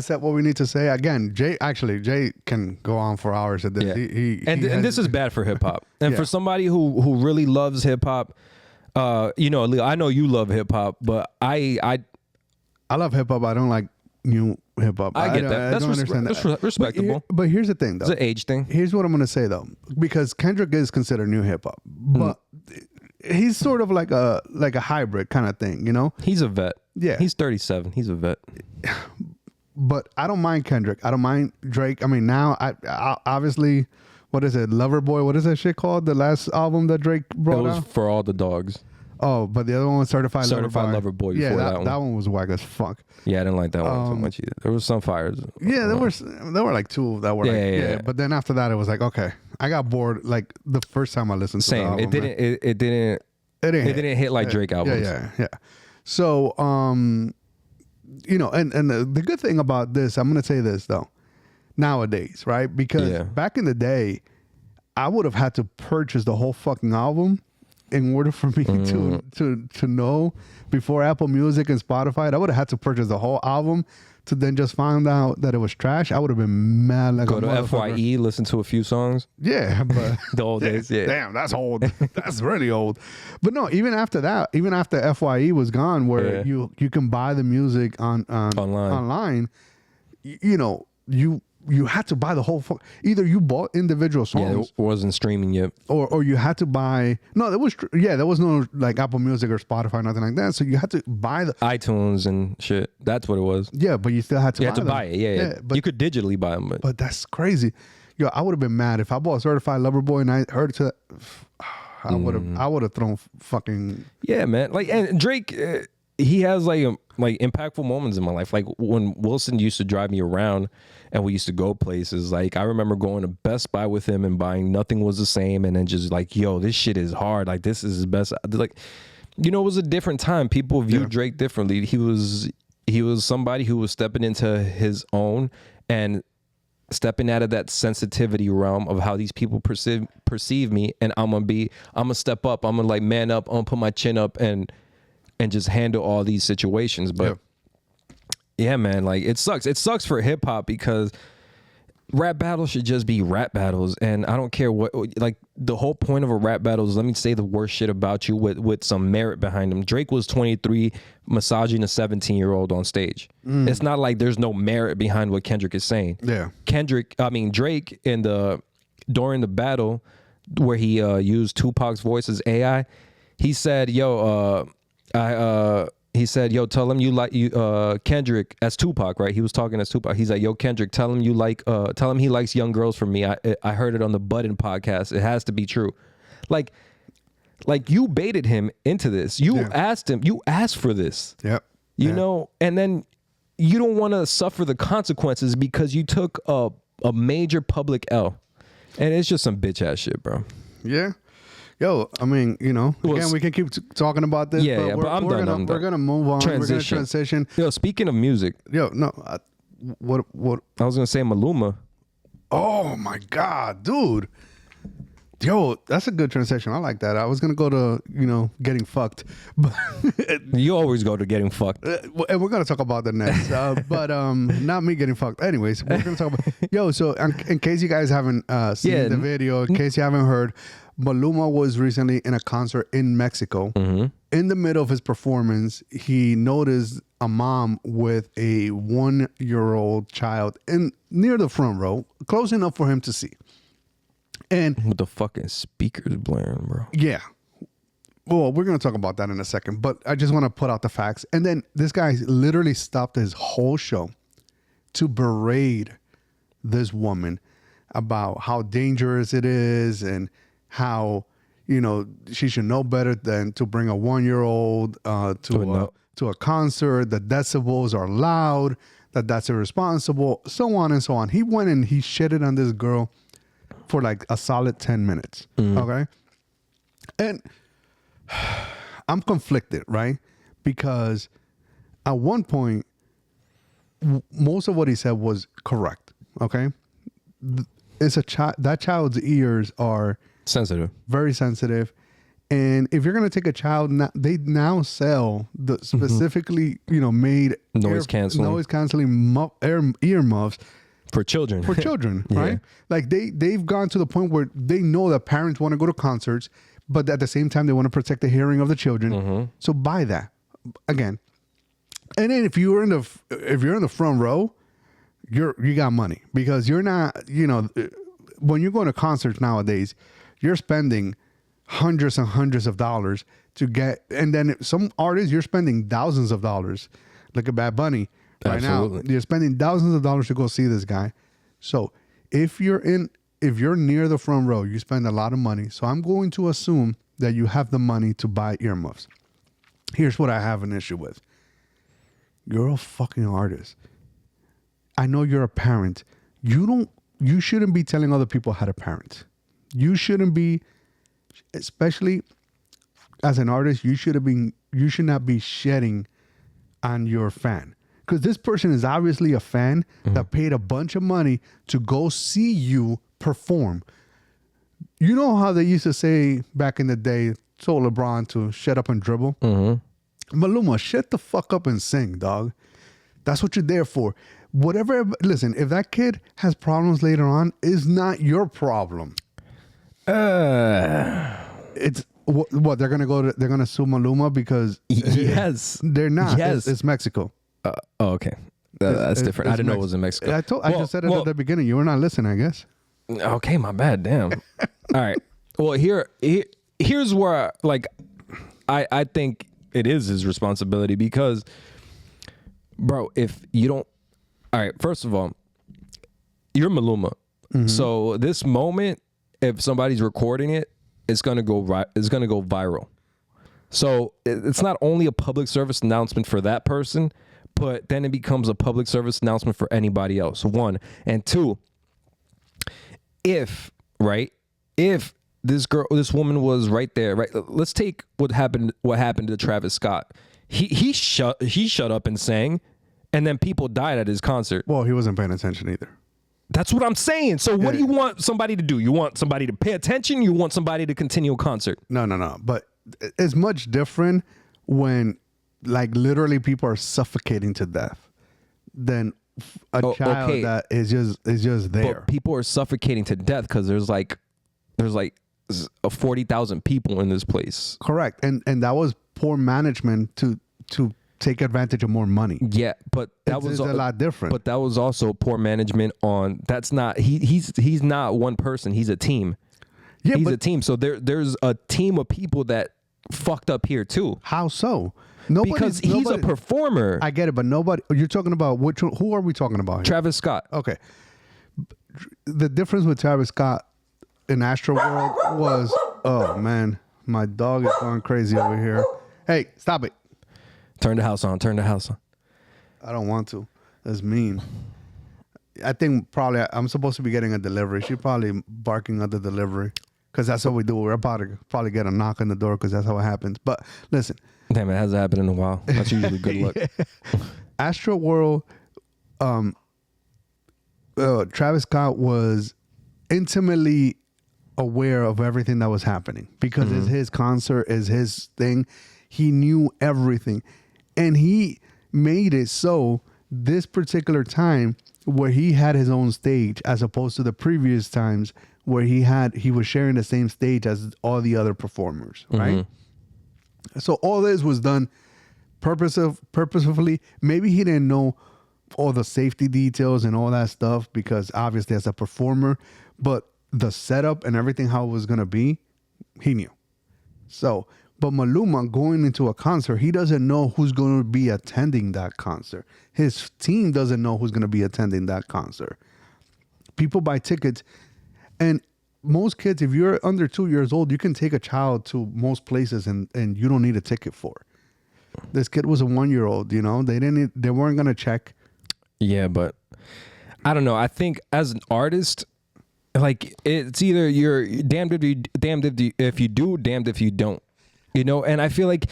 said what we need to say. Again, Jay can go on for hours at this. Yeah. And this is bad for hip hop. And for somebody who really loves hip hop, you know, Leo, I know you love hip hop, but I love hip hop. I don't like new hip hop. I get that. That's respectable. But here's the thing, though. It's an age thing. Here's what I'm going to say, though, because Kendrick is considered new hip hop, but he's sort of like a hybrid kind of thing, you know? He's a vet. Yeah. He's 37. He's a vet. But I don't mind Kendrick. I don't mind Drake. I mean, now I obviously, what is it? Loverboy. What is that shit called? The last album that Drake brought out? It was For All the Dogs. Oh, but the other one was Certified Lover Boy. Yeah, that one was whack as fuck. Yeah, I didn't like that one so much either. There was some fires. Yeah, there were like two that were yeah. But then after that, it was like, okay, I got bored. Like the first time I listened to the album. It didn't hit like Drake albums. Yeah. So, you know, and the good thing about this, I'm gonna say this though, nowadays, right? Because back in the day, I would have had to purchase the whole fucking album in order for me to know before Apple Music and Spotify. I would have had to purchase the whole album to then just find out that it was trash. I would have been mad like go to FYE, listen to a few songs. Yeah, but the old days. Yeah, damn, that's old. That's really old. But no, even after that, even after FYE was gone, where you can buy the music online, you know, you had to buy the whole either you bought individual songs. Yeah, it wasn't streaming yet. Or you had to buy there was no like Apple Music or Spotify, nothing like that. So you had to buy the iTunes and shit. That's what it was. Yeah, but you still had to buy it. Yeah. But you could digitally buy them. But that's crazy. Yo, I would have been mad if I bought Certified Lover Boy and I heard it to I would have thrown fucking. Yeah, man. Like, and Drake, he has like impactful moments in my life. Like when Wilson used to drive me around and we used to go places. Like I remember going to Best Buy with him and buying Nothing Was the Same, and then just like, yo, this shit is hard. Like this is his best. Like you know, it was a different time. People viewed Drake differently. He was somebody who was stepping into his own and stepping out of that sensitivity realm of how these people perceive me, and I'm gonna step up. I'm gonna like man up. I'm gonna put my chin up and just handle all these situations. But yeah, man, like it sucks. It sucks for hip hop because rap battles should just be rap battles, and I don't care what. Like the whole point of a rap battle is let me say the worst shit about you with some merit behind them. Drake was 23, massaging a 17-year-old on stage. It's not like there's no merit behind what Kendrick is saying. Yeah, Drake during the battle where he used Tupac's voice as AI, he said, he said, yo, tell him you like Kendrick as Tupac, right? He was talking as Tupac. He's like, yo, Kendrick, tell him he likes young girls from me. I heard it on the Budden podcast. It has to be true. Like you baited him into this. You asked him, you asked for this. Yep. You know, and then you don't want to suffer the consequences because you took a major public L. And it's just some bitch ass shit, bro. Yeah. Yo, I mean, you know, again, we can keep talking about this, but we're gonna move on. We're gonna transition. Yo, speaking of music, what? I was gonna say Maluma. Oh my God, dude. Yo, that's a good transition. I like that. I was gonna go to getting fucked, but you always go to getting fucked, and we're gonna talk about that next. But not me getting fucked. Anyways, we're gonna talk about So, in case you guys haven't seen the video, in case you haven't heard, Maluma was recently in a concert in Mexico. Mm-hmm. In the middle of his performance, he noticed a mom with a 1-year-old child near the front row, close enough for him to see. And with the fucking speakers blaring, bro. Yeah. Well, we're going to talk about that in a second, but I just want to put out the facts. And then this guy literally stopped his whole show to berate this woman about how dangerous it is and how, she should know better than to bring a 1-year-old to a concert, that decibels are loud, that's irresponsible, so on and so on. He went and he shitted on this girl for like a solid 10 minutes. Okay. And I'm conflicted, right? Because at one point, most of what he said was correct. Okay. It's that child's ears are sensitive, very sensitive. And if you're going to take a child, they now sell the specifically, made noise canceling earmuffs for children. For children, right? Like they've gone to the point where they know that parents want to go to concerts, but at the same time they want to protect the hearing of the children. Mm-hmm. So buy that again. And then if you're in the front row, you got money because you're not. When you're going to concerts nowadays, you're spending hundreds and hundreds of dollars to get, and then some artists you're spending thousands of dollars. Look at Bad Bunny. Right now, you're spending thousands of dollars to go see this guy. So if you're near the front row, you spend a lot of money. So I'm going to assume that you have the money to buy earmuffs. Here's what I have an issue with. You're a fucking artist. I know you're a parent. You shouldn't be telling other people how to parent. You shouldn't be, especially as an artist, you should not be shedding on your fan. Because this person is obviously a fan that paid a bunch of money to go see you perform. You know how they used to say back in the day, told LeBron to shut up and dribble? Mm-hmm. Maluma, shut the fuck up and sing, dog. That's what you're there for. Listen, if that kid has problems later on, it's not your problem. It's what they're gonna sue Maluma because they're not. Yes, it's Mexico. Okay, that's different. I didn't know it was in Mexico. I just said it at the beginning. You were not listening, I guess. Okay, my bad. Damn. All right. Well, here's where I think it is his responsibility because, bro, if you don't, all right. First of all, you're Maluma, so this moment, if somebody's recording it, it's gonna go viral. So it's not only a public service announcement for that person, but then it becomes a public service announcement for anybody else. One. And two, if this woman was right there. Right. Let's take what happened to Travis Scott. He shut up and sang, and then people died at his concert. Well, he wasn't paying attention either. That's what I'm saying. So what do you want somebody to do? You want somebody to pay attention? You want somebody to continue a concert? No. But it's much different when, like, literally people are suffocating to death than a child that is just there. But people are suffocating to death because there's like 40,000 people in this place. Correct, and that was poor management to take advantage of more money. Yeah, but that was a lot different. But that was also poor management on. That's not he's not one person. He's a team. Yeah, he's a team. So there's a team of people that fucked up here too. How so? Because he's a performer. I get it, but nobody. You're talking about who are we talking about here? Travis Scott. Okay. The difference with Travis Scott in Astro World was, oh man, my dog is going crazy over here. Hey, stop it. Turn the house on. Turn the house on. I don't want to. That's mean. I think probably I'm supposed to be getting a delivery. She's probably barking at the delivery because that's what we do. We're about to probably get a knock on the door because that's how it happens. But listen. Damn, it hasn't happened in a while. That's usually good luck. Astro World, Travis Scott was intimately aware of everything that was happening because it's his concert, is his thing. He knew everything. And he made it so this particular time where he had his own stage as opposed to the previous times where he was sharing the same stage as all the other performers, right? So all this was done purposefully. Maybe he didn't know all the safety details and all that stuff because obviously as a performer, but the setup and everything, how it was going to be, he knew. So, but Maluma going into a concert, he doesn't know who's going to be attending that concert. His team doesn't know who's going to be attending that concert. People buy tickets, and most kids, if you're under 2 years old, you can take a child to most places and you don't need a ticket for it. This kid was a 1-year-old, you know, they weren't going to check. Yeah, but I don't know. I think as an artist, like it's either you're damned if you do, damned if you don't, you know? And I feel like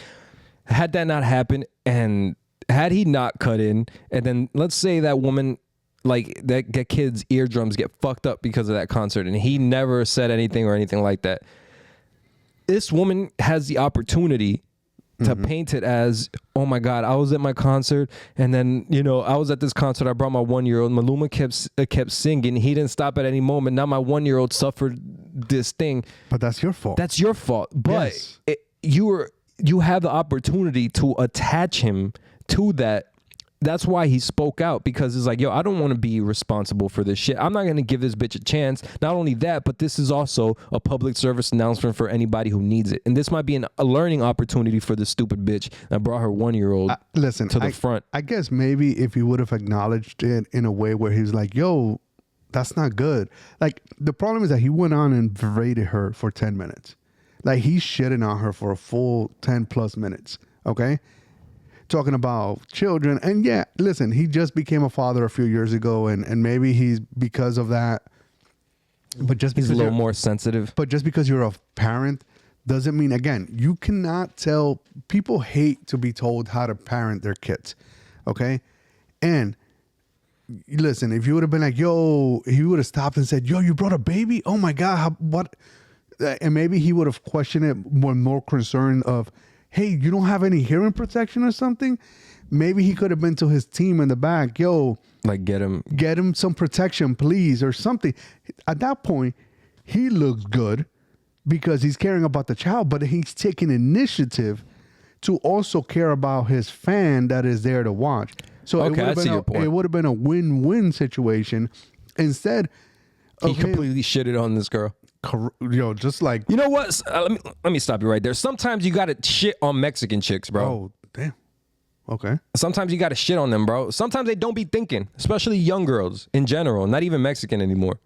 had that not happened and had he not cut in, and then let's say that woman, like that kid's eardrums get fucked up because of that concert and he never said anything or anything like that. This woman has the opportunity to paint it as, oh my God, I was at my concert and then, you know, I was at this concert. I brought my 1-year-old. Maluma kept singing. He didn't stop at any moment. Now my 1-year-old suffered this thing. But that's your fault. That's your fault. But yes. You have the opportunity to attach him to that. That's why he spoke out, because it's like, yo, I don't want to be responsible for this shit. I'm not going to give this bitch a chance. Not only that, but this is also a public service announcement for anybody who needs it. And this might be a learning opportunity for this stupid bitch that brought her 1-year-old to the front. I guess maybe if he would have acknowledged it in a way where he was like, yo, that's not good. Like, the problem is that he went on and berated her for 10 minutes. Like, he's shitting on her for a full 10 plus minutes. Okay? Talking about children. And yeah, listen, he just became a father a few years ago, and maybe he's because of that. But just because he's a little more sensitive. But just because you're a parent doesn't mean, again, you cannot tell. People hate to be told how to parent their kids. Okay? And listen, if you would have been like, yo, he would have stopped and said, yo, you brought a baby? Oh my God, what? And maybe he would have questioned it more concerned of, hey, you don't have any hearing protection or something? Maybe he could have been to his team in the back, yo, like get him some protection, please, or something. At that point, he looks good because he's caring about the child, but he's taking initiative to also care about his fan that is there to watch. So okay, I see your point. It would have been a win-win situation. Instead, he completely shitted on this girl. Yo, just like, you know what? Let me stop you right there. Sometimes you gotta shit on Mexican chicks, bro. Oh damn. Okay. Sometimes you gotta shit on them, bro. Sometimes they don't be thinking, especially young girls in general, not even Mexican anymore.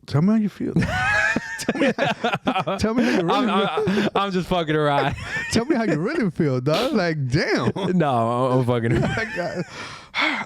Tell me how you feel. tell me how you really feel. I'm just fucking around. Tell me how you really feel, dog. Like, damn. No, I'm fucking around.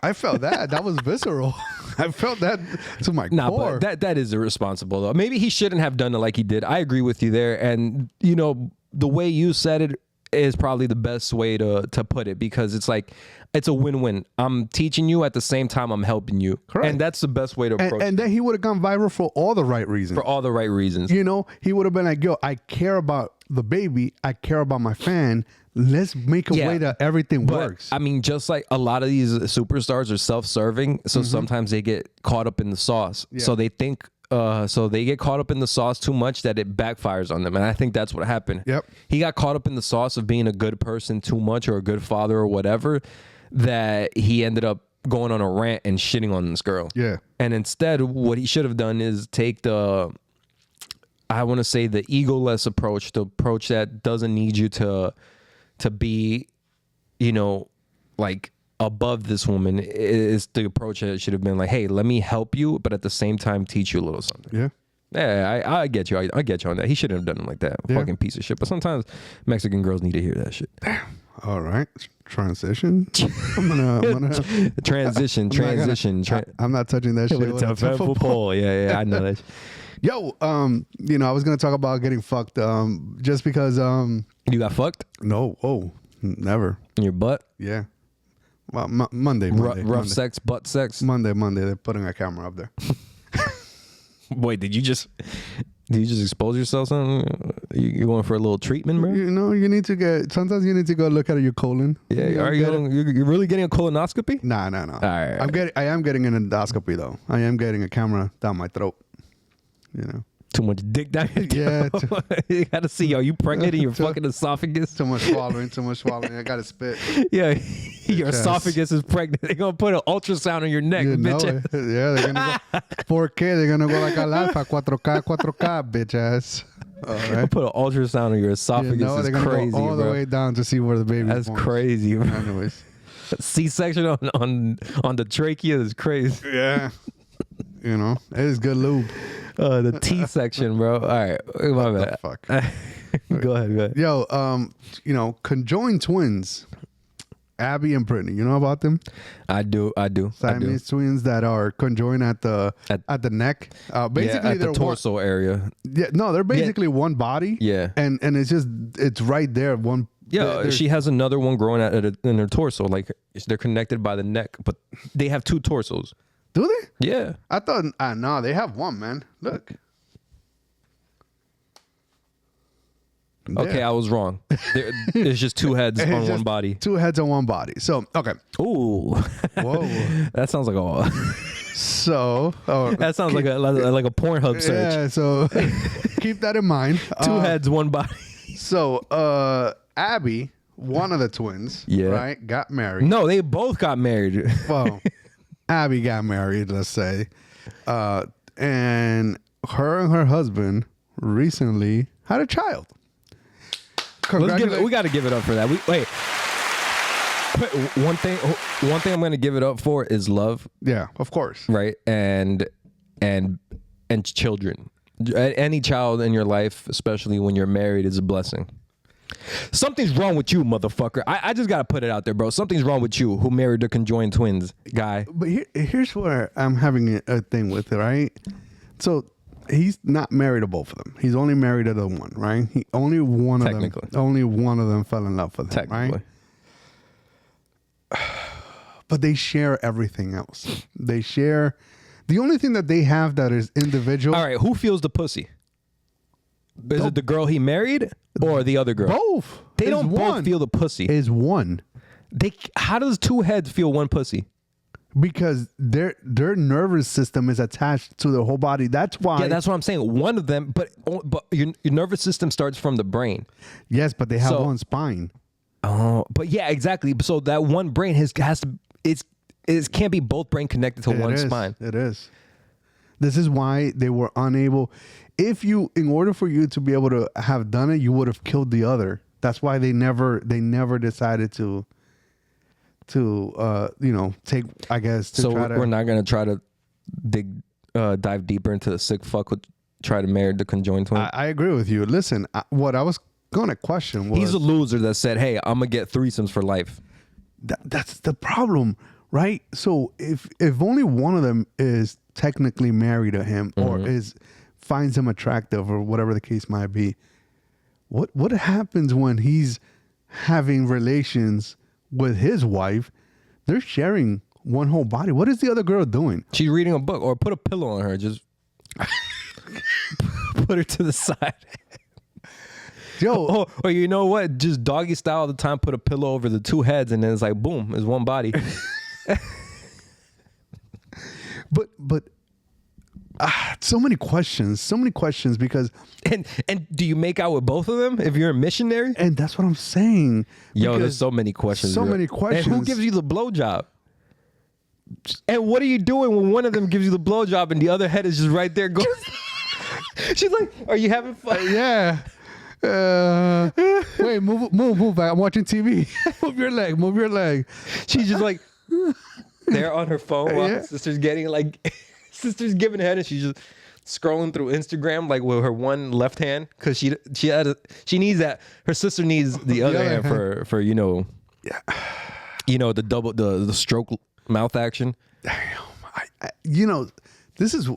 I felt that. That was visceral. I felt that to my Nah, core. but that is irresponsible though. Maybe he shouldn't have done it like he did. I agree with you there. And you know, the way you said it is probably the best way to put it, because it's like it's a win-win. I'm teaching you at the same time I'm helping you. Correct. And that's the best way to approach and it. then he would have gone viral for all the right reasons. For all the right reasons. You know, he would have been like, yo, I care about the baby. I care about my fan. Let's make a way that everything works. I mean, just like a lot of these superstars are self-serving, so sometimes they get caught up in the sauce. Yeah. So they think, so they get caught up in the sauce too much that it backfires on them. And I think that's what happened. Yep. He got caught up in the sauce of being a good person too much, or a good father or whatever, that he ended up going on a rant and shitting on this girl. Yeah. And instead, what he should have done is take the, I want to say, the ego-less approach, the approach that doesn't need you to be, you know, like above this woman. Is the approach that it should have been like, hey, let me help you, but at the same time teach you a little something. Yeah. Yeah, I get you. I get you on that. He shouldn't have done it like that. Yeah. Fucking piece of shit. But sometimes Mexican girls need to hear that shit. All right. Transition. I'm gonna Transition. I'm not touching that shit With a tough pole. Yeah, I know that. Yo, you know, I was gonna talk about getting fucked. Just because You got fucked no, never. in your butt? Yeah. Well, Monday. Rough Monday. sex, butt sex. Monday. They're putting a camera up there. Wait, did you just expose yourself? Something? You going for a little treatment, bro? You know, sometimes you need to go look at your colon. Yeah, You are you're really getting a colonoscopy? Nah. All right. I am getting an endoscopy though. I am getting a camera down my throat. You know. Too much dick down your Yeah, throat. You gotta see, are you pregnant in your fucking esophagus? Too much swallowing. I gotta spit. Yeah, your Yes. esophagus is pregnant. They're gonna put an ultrasound on your neck, You know bitch. it. Yeah, they're gonna go 4K. They're gonna go like Alpha 4K, bitch ass. All right. Put an ultrasound on your esophagus. You know, Is they're gonna crazy, go all bro. the way down to see where the baby. That's crazy, bro. Anyways. C-section on the trachea is crazy. Yeah. You know, it is good lube. The T-section, bro. All right, my bad. Fuck. Go ahead. Yo, you know, conjoined twins, Abby and Brittany. You know about them? I do. Siamese twins that are conjoined at the neck. Basically, at the they're torso area. they're basically one body. Yeah. and it's right there. One. Yeah, she has another one growing in her torso. Like they're connected by the neck, but they have two torsos. Do they? Yeah. I thought. No, they have one. Man, look. Okay, Yeah. I was wrong. There's just two heads It's on one just body. Two heads on one body. So okay. Ooh. Whoa. That sounds like a. So That sounds like a Pornhub search. yeah. So keep that in mind. Two heads, one body. So Abby, one of the twins, Yeah. right, got married. No, they both got married. Well, Abby got married, let's say, and her husband recently had a child. We got to give it up for that. Wait. One thing I'm going to give it up for is love, Yeah, of course. right? And children. Any child in your life, especially when you're married, is a blessing. Something's wrong with you, motherfucker. I just got to put it out there, bro. Something's wrong with you who married the conjoined twins guy. But here's where I'm having a thing with it, right? So he's not married to both of them. He's only married to the one, right? Only one of them fell in love with him, Technically. right? But they share everything else. They share the only thing that they have that is individual. All right, who feels the pussy? Is it the girl he married or the other girl? Both. They It's don't one. both feel the pussy. Is one. How does two heads feel one pussy? Because their nervous system is attached to their whole body. That's why. Yeah, that's what I'm saying. One of them, but your nervous system starts from the brain. Yes, but they have So- one spine. Oh, but yeah, exactly. So that one brain has to. It can't be both brain connected to one spine. It is. This is why they were unable. In order for you to be able to have done it, you would have killed the other. That's why they never decided to take. I guess. So we're not gonna try to dive deeper into the sick fuck who try to marry the conjoined twin. I agree with you. Listen, what I was going to question was He's a loser that said, "Hey, I'm gonna get threesomes for life." that's the problem, right? So if only one of them is technically married to him or finds him attractive or whatever the case might be, what happens when he's having relations with his wife? They're sharing one whole body. What is the other girl doing? She's reading a book, or put a pillow on her. Just put her to the side. Yo, or you know what? Just doggy style all the time. Put a pillow over the two heads, and then it's like boom, it's one body. but so many questions because and do you make out with both of them if you're a missionary? and that's what I'm saying. Yo, there's so many questions. So bro. many questions. And who gives you the blowjob? And what are you doing when one of them gives you the blowjob and the other head is just right there going? She's like, "Are you having fun?" Yeah. Wait, move back. I'm watching TV. Move your leg. She's just like there on her phone while Yeah. sister's getting like sister's giving head and she's just scrolling through Instagram like with her one left hand because she needs that. Her sister needs the other hand for the double the stroke mouth action. Damn, this is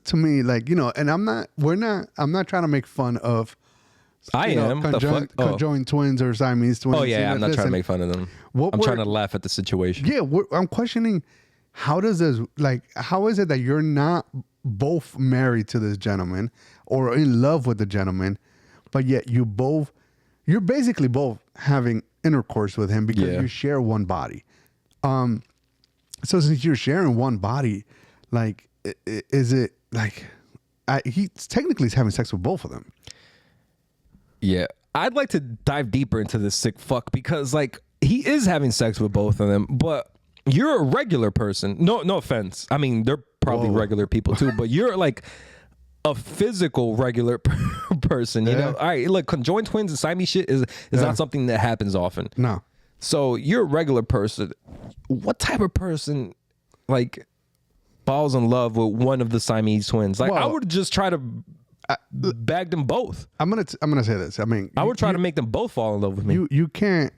to me like and I'm not trying to make fun of. I am conjoined twins or Siamese twins. Oh yeah, I'm not trying to make fun of them. I'm trying to laugh at the situation. Yeah, I'm questioning how is it that you're not both married to this gentleman or in love with the gentleman, but yet you're basically both having intercourse with him because you share one body. So since you're sharing one body, like, is it like he technically is having sex with both of them? Yeah, I'd like to dive deeper into this sick fuck because like he is having sex with both of them, but you're a regular person. No offense. I mean, they're probably regular people too, but you're like a physical regular person. You know, all right. Look, conjoined twins and Siamese shit is not something that happens often. No. So you're a regular person. What type of person like falls in love with one of the Siamese twins? Like I would just try to bag them both. I'm gonna say this. I mean, I would try to make them both fall in love with me. You can't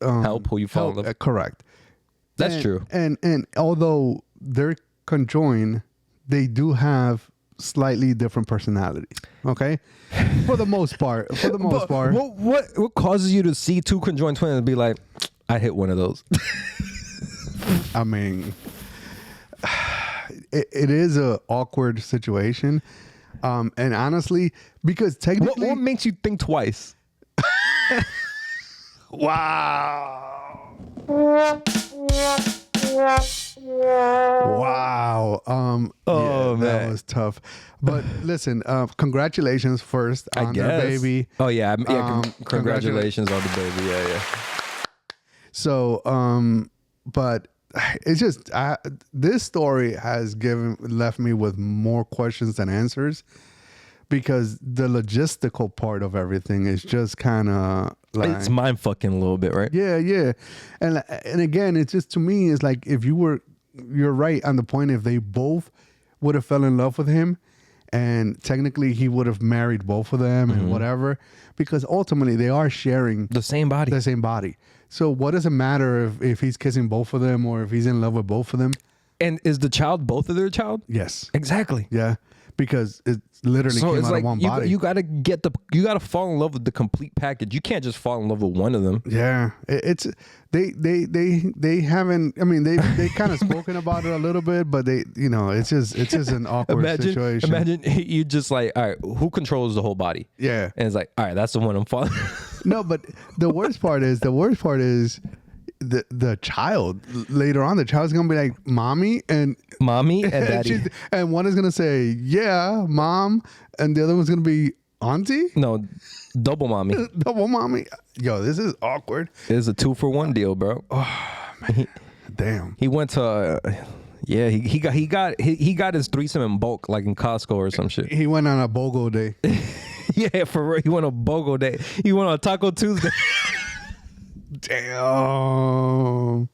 help who you fall in love with. Correct. That's true. And although they're conjoined, they do have slightly different personalities. Okay, for the most part. What causes you to see two conjoined twins and be like, I hit one of those? I mean, it is a awkward situation. And honestly, because technically, what makes you think twice? Wow. Man, that was tough. But listen, congratulations first on their baby. Oh yeah, congratulations on the baby. Yeah. So, but it's just this story has left me with more questions than answers because the logistical part of everything is just kind of like it's mind fucking a little bit, right? Yeah, and again, it's just to me, it's like if you're right on the point. If they both would have fell in love with him, and technically he would have married both of them and whatever, because ultimately they are sharing the same body. So what does it matter if he's kissing both of them or if he's in love with both of them? And is the child both of their child? Yes. Exactly. Yeah. Because it literally came out of one body. You gotta fall in love with the complete package. You can't just fall in love with one of them. Yeah. They haven't, I mean, they kind of spoken about it a little bit, but it's just an awkward situation. Imagine you just like, all right, who controls the whole body? Yeah. And it's like, all right, that's the one I'm falling. No, but the worst part is the child. Later on, the child's gonna be like, mommy and daddy, and one is gonna say, yeah, mom, and the other one's gonna be auntie. No, double mommy. Double mommy. Yo, this is awkward. It's a 2-for-1 deal, bro. Oh man, damn. He went to he got his threesome in bulk, like in Costco or some shit. He went on a BOGO day. Yeah, for real. He went on a BOGO day. He went on a Taco Tuesday. Damn.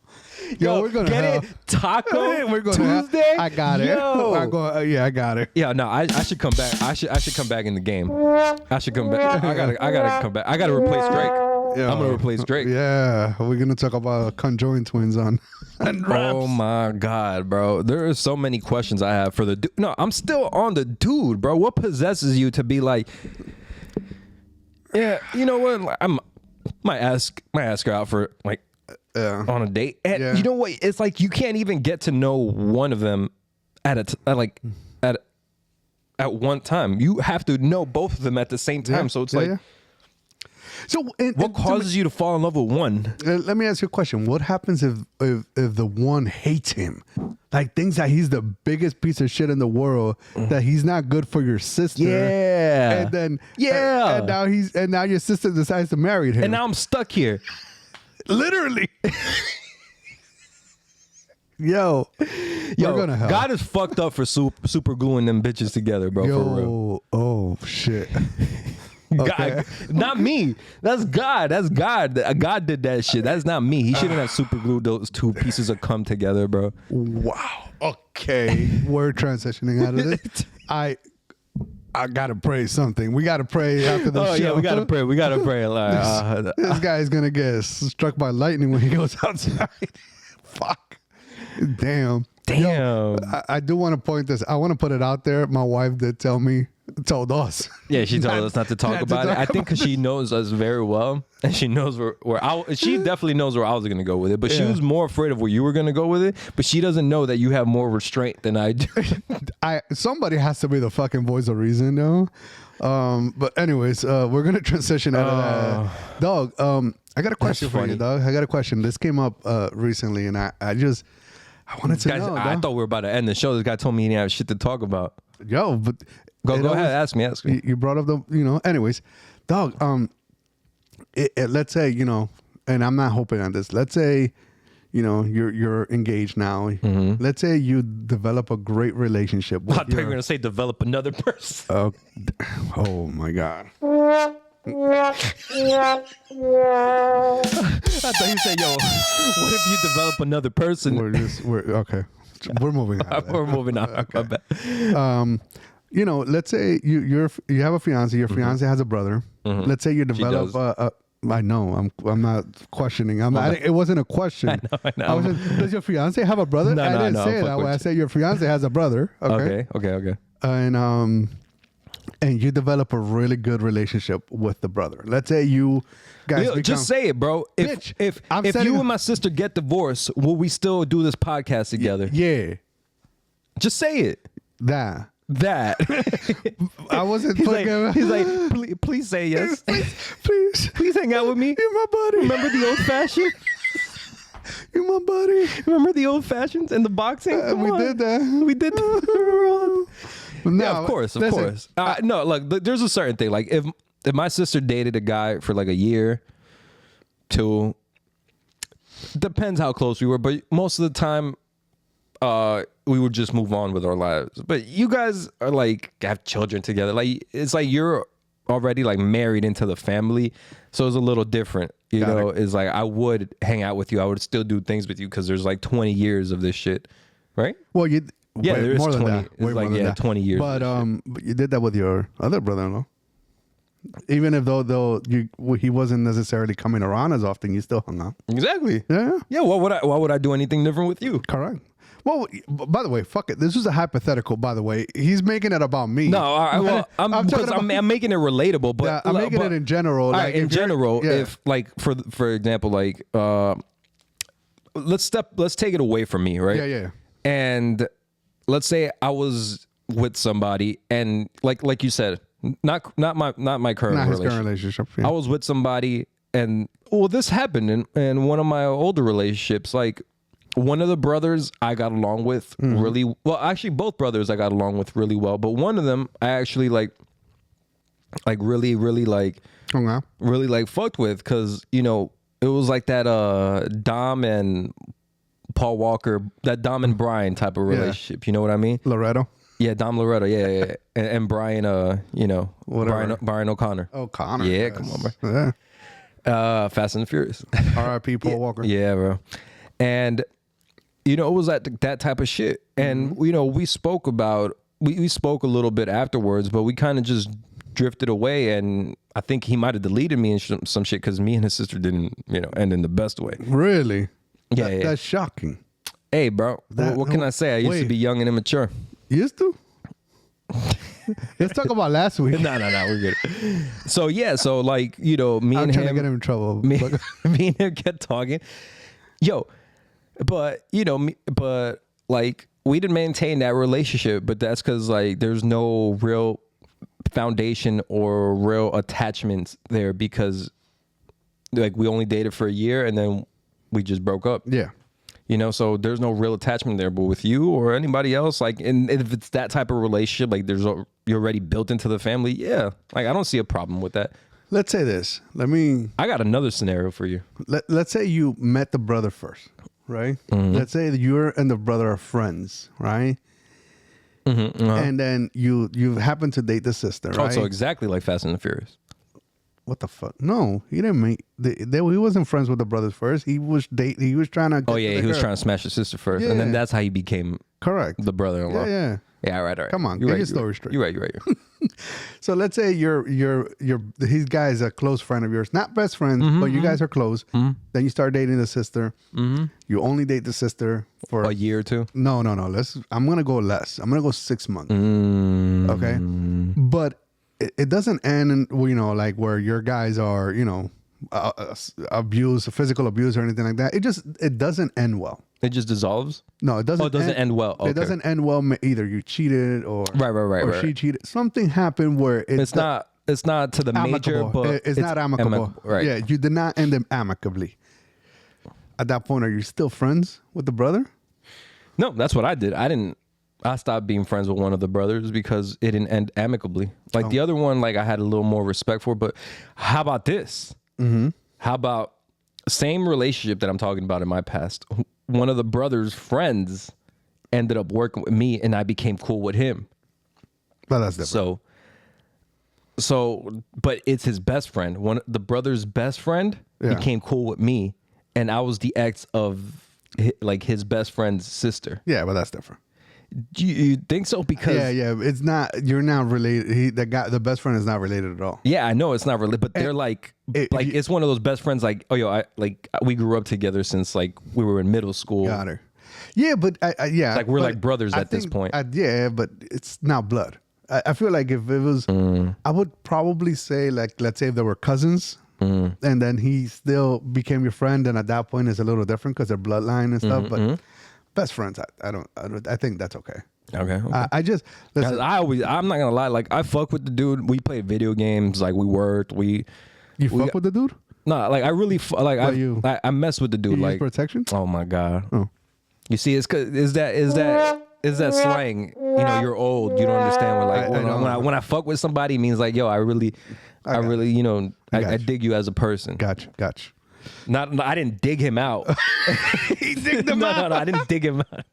Yo, we're gonna get it. Taco we're gonna Tuesday. I got it. Yo. I got it. Yeah, no, I should come back. I should come back in the game. I should come back. I gotta come back. I gotta replace Drake. I'm gonna replace Drake. Yeah, we're gonna talk about Conjoined twins on. And Oh my God, bro. There are so many questions I have for the dude. No, I'm still on the dude, bro. What possesses you to be like, yeah, you know what? Might ask her out for like on a date. And you know what? It's like you can't even get to know one of them at one time. You have to know both of them at the same time. So it's like, so what causes you to fall in love with one? Let me ask you a question. What happens if the one hates him? Like thinks that he's the biggest piece of shit in the world, that he's not good for your sister. Yeah. And then and now your sister decides to marry him. And now I'm stuck here. Literally. Yo, we're gonna help. God is fucked up for super gluing them bitches together, bro. For real. Oh shit. God, not me. That's God. That's God. God did that shit. That's not me. He shouldn't have super glued those two pieces of cum together, bro. Wow. Okay. We're transitioning out of this. I gotta pray something. We gotta pray after the show. Yeah, we gotta pray. We gotta pray. Like, this guy's gonna get struck by lightning when he goes outside. Fuck. Damn. Yo, I do want to point this. I want to put it out there. My wife told us. Yeah, she told us not to talk about it. I think because she knows us very well, and she knows she definitely knows where I was gonna go with it. But she was more afraid of where you were gonna go with it. But she doesn't know that you have more restraint than I do. Somebody has to be the fucking voice of reason, though. But anyways, we're gonna transition out of that. Dog, I got a question for you, dog. I got a question. This came up recently, and I wanted to know. I thought we were about to end the show. This guy told me he didn't have shit to talk about. Yo, but go ahead, ask me. You brought up anyways, dog. Let's say, and I'm not hoping on this. Let's say, you're engaged now. Mm-hmm. Let's say you develop a great relationship with I thought you were gonna say develop another person. Oh my God. I thought you said, yo, what if you develop another person? We're okay. We're moving on. We're moving on. Okay. Let's say you have a fiance. Your fiance has a brother. Mm-hmm. Let's say you develop I know. I'm not questioning. It wasn't a question. I know. Does your fiance have a brother? No, I didn't say it that way. I said your fiance has a brother. Okay. Okay. And you develop a really good relationship with the brother. Let's say you guys just say it, bro. If you and my sister get divorced, will we still do this podcast together? Yeah. Just say it. That. I wasn't fucking. He's like, please say yes. Please hang out with me. You're my buddy. Remember the old fashioned? You're my buddy. Remember the old fashions and the boxing? We did that. Yeah, of course. No, look, there's a certain thing. Like if my sister dated a guy for like a year, 2, depends how close we were, but most of the time, we would just move on with our lives. But you guys are like have children together. Like it's like you're already like married into the family, so it's a little different. You know, it's like I would hang out with you. I would still do things with you because there's like 20 years of this shit, right? Well, there is more 20. Than that. It's like 20 years. But you did that with your other brother-in-law. Even if though he wasn't necessarily coming around as often, you still hung out. Exactly. Yeah. Yeah. Why would I do anything different with you? Correct. Well, by the way, fuck it. This was a hypothetical, by the way. He's making it about me. No, I'm making it relatable, but yeah, I'm making it in general. Like in general, if like for example, like let's take it away from me, right? Yeah. And let's say I was with somebody, and like you said, not my current relationship. Yeah. I was with somebody, and this happened in one of my older relationships, like. One of the brothers I got along with really well. Actually, both brothers I got along with really well. But one of them I actually really fucked with because it was like that Dom and Paul Walker, that Dom and Brian type of relationship. You know what I mean? Loretto. Yeah, Dom Loretto. Yeah. and Brian. Brian O'Connor. O'Connor. Yeah, yes. come on, bro. Yeah. Fast and Furious. R.I.P. Paul Walker. Yeah, bro. And it was that type of shit. And, we spoke about, we spoke a little bit afterwards, but we kind of just drifted away. And I think he might have deleted me and some shit because me and his sister didn't, end in the best way. Really? Yeah, That's shocking. Hey, bro, what can I say? I used to be young and immature. Used to? Let's talk about last week. No, we're good. So like, me I'm and trying him to get him in trouble. me and him kept talking. But like we didn't maintain that relationship, but that's because like there's no real foundation or real attachments there because like we only dated for a year and then we just broke up. Yeah. So there's no real attachment there. But with you or anybody else, like, and if it's that type of relationship, like you're already built into the family. Yeah. Like I don't see a problem with that. Let's say this. I got another scenario for you. Let's say you met the brother first, right? Mm-hmm. Let's say that you're and the brother are friends, right? Mm-hmm, uh-huh. And then you happen to date the sister, right? Oh, so exactly like Fast and the Furious. What the fuck? No, he didn't meet. He wasn't friends with the brothers first. He was trying to. He was trying to smash the sister first, and then that's how he became correct the brother-in-law. Yeah. All right. Come on, get your story straight. You're right. So let's say his guy is a close friend of yours, not best friends, but you guys are close. Mm-hmm. Then you start dating the sister. Mm-hmm. You only date the sister for a year or two. No. I'm gonna go less. I'm gonna go 6 months. Okay, but it doesn't end, like where your guys are, abuse, physical abuse or anything like that. It doesn't end well. It just dissolves? No, it doesn't. Oh, it doesn't end well. Okay. It doesn't end well. Either you cheated or right. She cheated. Something happened where it's not to the amicable. major, but it's not amicable. Right. Yeah, you did not end them amicably. At that point, are you still friends with the brother? No, that's what I did. I stopped being friends with one of the brothers because it didn't end amicably. Like the other one, like I had a little more respect for. But how about this? Mm-hmm. How about same relationship that I'm talking about in my past? One of the brother's friends ended up working with me, and I became cool with him. Well, that's different. But it's his best friend. The brother's best friend became cool with me, and I was the ex of his best friend's sister. Yeah, but that's different. Do you think so? Because it's not. You're not related. The best friend is not related at all. Yeah, I know it's not related, but they're it's one of those best friends. Like, we grew up together since like we were in middle school. Got her. Yeah, but like we're like brothers at this point. But it's not blood. I feel like if it was, I would probably say like, let's say if they were cousins, and then he still became your friend, and at that point it's a little different because they're bloodline and stuff. But best friends, I think that's okay. Okay. I just listen. I'm not gonna lie. Like I fuck with the dude. We played video games. Like we worked. You fuck with the dude? No, like I really I mess with the dude. You like use protection. Oh my god. Oh. You see, it's cause is that slang? You're old. You don't understand when I fuck with somebody, it means like yo, I really, I dig you as a person. Gotcha. Not I didn't dig him out. He digged him out. No, I didn't dig him out.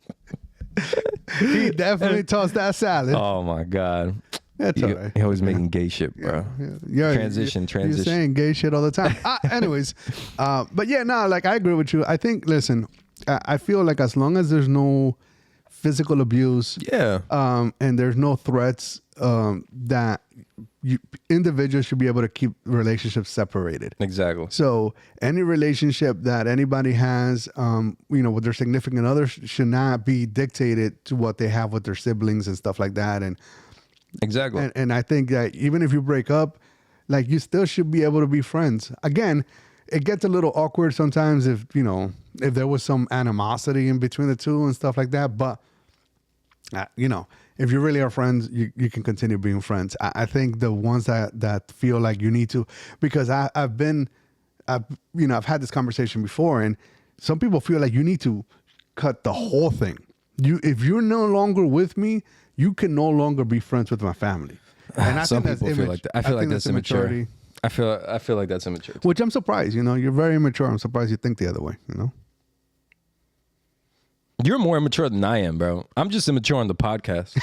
He definitely tossed that salad. Oh my god. That's all right. He always making gay shit, bro. Yeah. Transition. You're saying gay shit all the time. Anyways, but yeah, no, like I agree with you. I think, listen, I feel like as long as there's no physical abuse, and there's no threats, that individuals should be able to keep relationships separated. Exactly. So any relationship that anybody has, with their significant others should not be dictated to what they have with their siblings and stuff like that. And exactly. And I think that even if you break up, like you still should be able to be friends. Again, it gets a little awkward sometimes if there was some animosity in between the two and stuff like that. But, if you really are friends, you can continue being friends. I think the ones that feel like you need to, because I've had this conversation before, and some people feel like you need to cut the whole thing. If you're no longer with me, you can no longer be friends with my family. And some people feel like that. I feel like that's immature. I feel like that's immature. Which I'm surprised. You're very immature. I'm surprised you think the other way. You're more immature than I am, bro. I'm just immature on the podcast.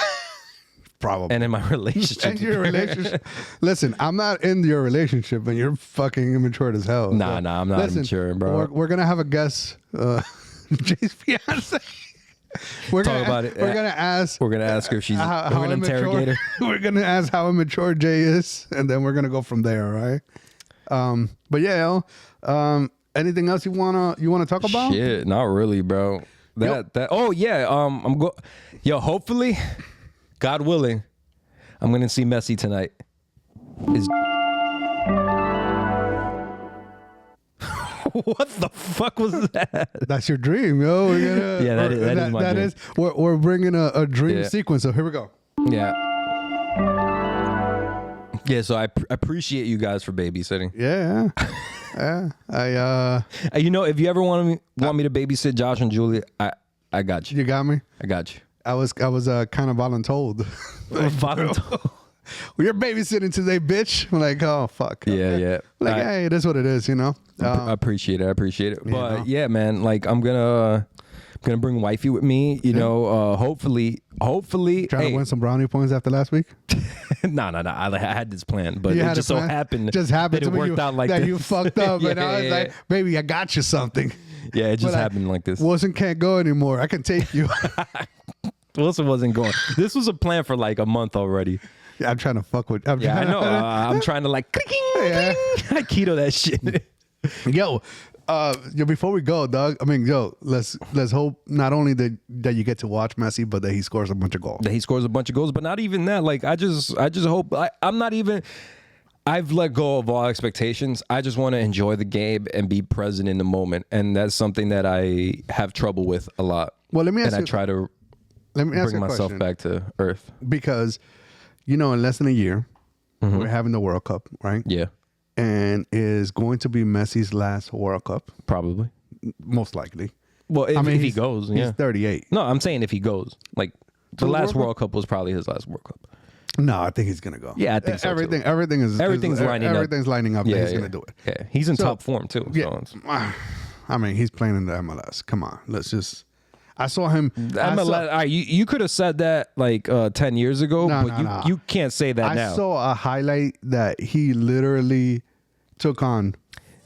Probably. And in my relationship. And your relationship. Listen, I'm not in your relationship, and you're fucking immature as hell. Nah, I'm not immature, bro. We're gonna have a guest, Jay's fiance. We're Talk gonna, about it. We're gonna ask. We're gonna ask her if she's. How We're gonna interrogate her. We're gonna ask how immature Jay is, and then we're gonna go from there. All right. But yeah, anything else you wanna talk about? Shit, not really, bro. That. Oh yeah. Yo, hopefully, God willing, I'm gonna see Messi tonight. What the fuck was that? That's your dream, yo. Yeah, that is my dream. We're bringing a dream Yeah. sequence. So here we go. Yeah. Yeah, so I appreciate you guys for babysitting. Yeah. Yeah. You know, if you ever want me to babysit Josh and Julie, I got you. You got me. I got you. I was kind of voluntold. Voluntold. Well, you're babysitting today, bitch. I'm like, oh fuck. Yeah. Like, hey, it is what it is, you know. I appreciate it. But know? yeah, man, like I'm gonna bring wifey with me. You know, hopefully. Trying to win some brownie points after last week. No. I had this plan, but You it had just a so plan? happened. Just happened that to it me worked out like that this. you fucked up, and I was Yeah. like, baby, I got you something. Yeah, it just But happened like this. Wilson can't go anymore. I can take you. Wilson wasn't going. This was a plan for like a month already. Yeah, I'm trying to fuck with. Yeah, I know. I'm trying to like Yeah. I keto that shit. Yo, before we go, Doug. I mean, yo, let's hope not only that you get to watch Messi, but that he scores a bunch of goals. That he scores a bunch of goals, but not even that. Like I just hope I'm not even. I've let go of all expectations. I just want to enjoy the game and be present in the moment, and that's something that I have trouble with a lot. Well, let me ask and you. I try to Let me ask bring you a myself question. back to earth. Because, in less than a year, we're having the World Cup, right? Yeah, And is going to be Messi's last World Cup, probably. most likely. Well, if he he's- goes, he's yeah. 38. No, I'm saying if he goes, like the the last World World Cup was probably his last World Cup. No, I think he's gonna go. Yeah, I think so, too. Everything's Lining up. Everything's lining up. That he's gonna do it. Yeah, he's in So, top form too. Yeah, So it's- I mean, he's playing in the MLS. Come on, let's just. I saw him. MLS, all right, you could have said that like 10 years ago, No, but no. you can't say that I now. saw a highlight that he literally took on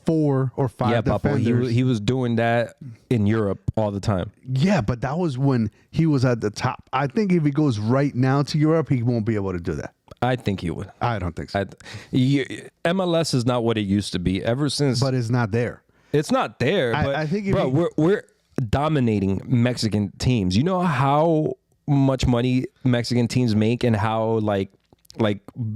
4 or 5 Yeah, Papa, defenders. he was doing that in Europe all the time. Yeah, but that was when he was at the top. I think if he goes right now to Europe, he won't be able to do that. I think he would. I don't think so. MLS is not what it used to be. Ever since, But it's not there. it's not there. But I think if bro, he- we're dominating Mexican teams. You know how much money Mexican teams make and how like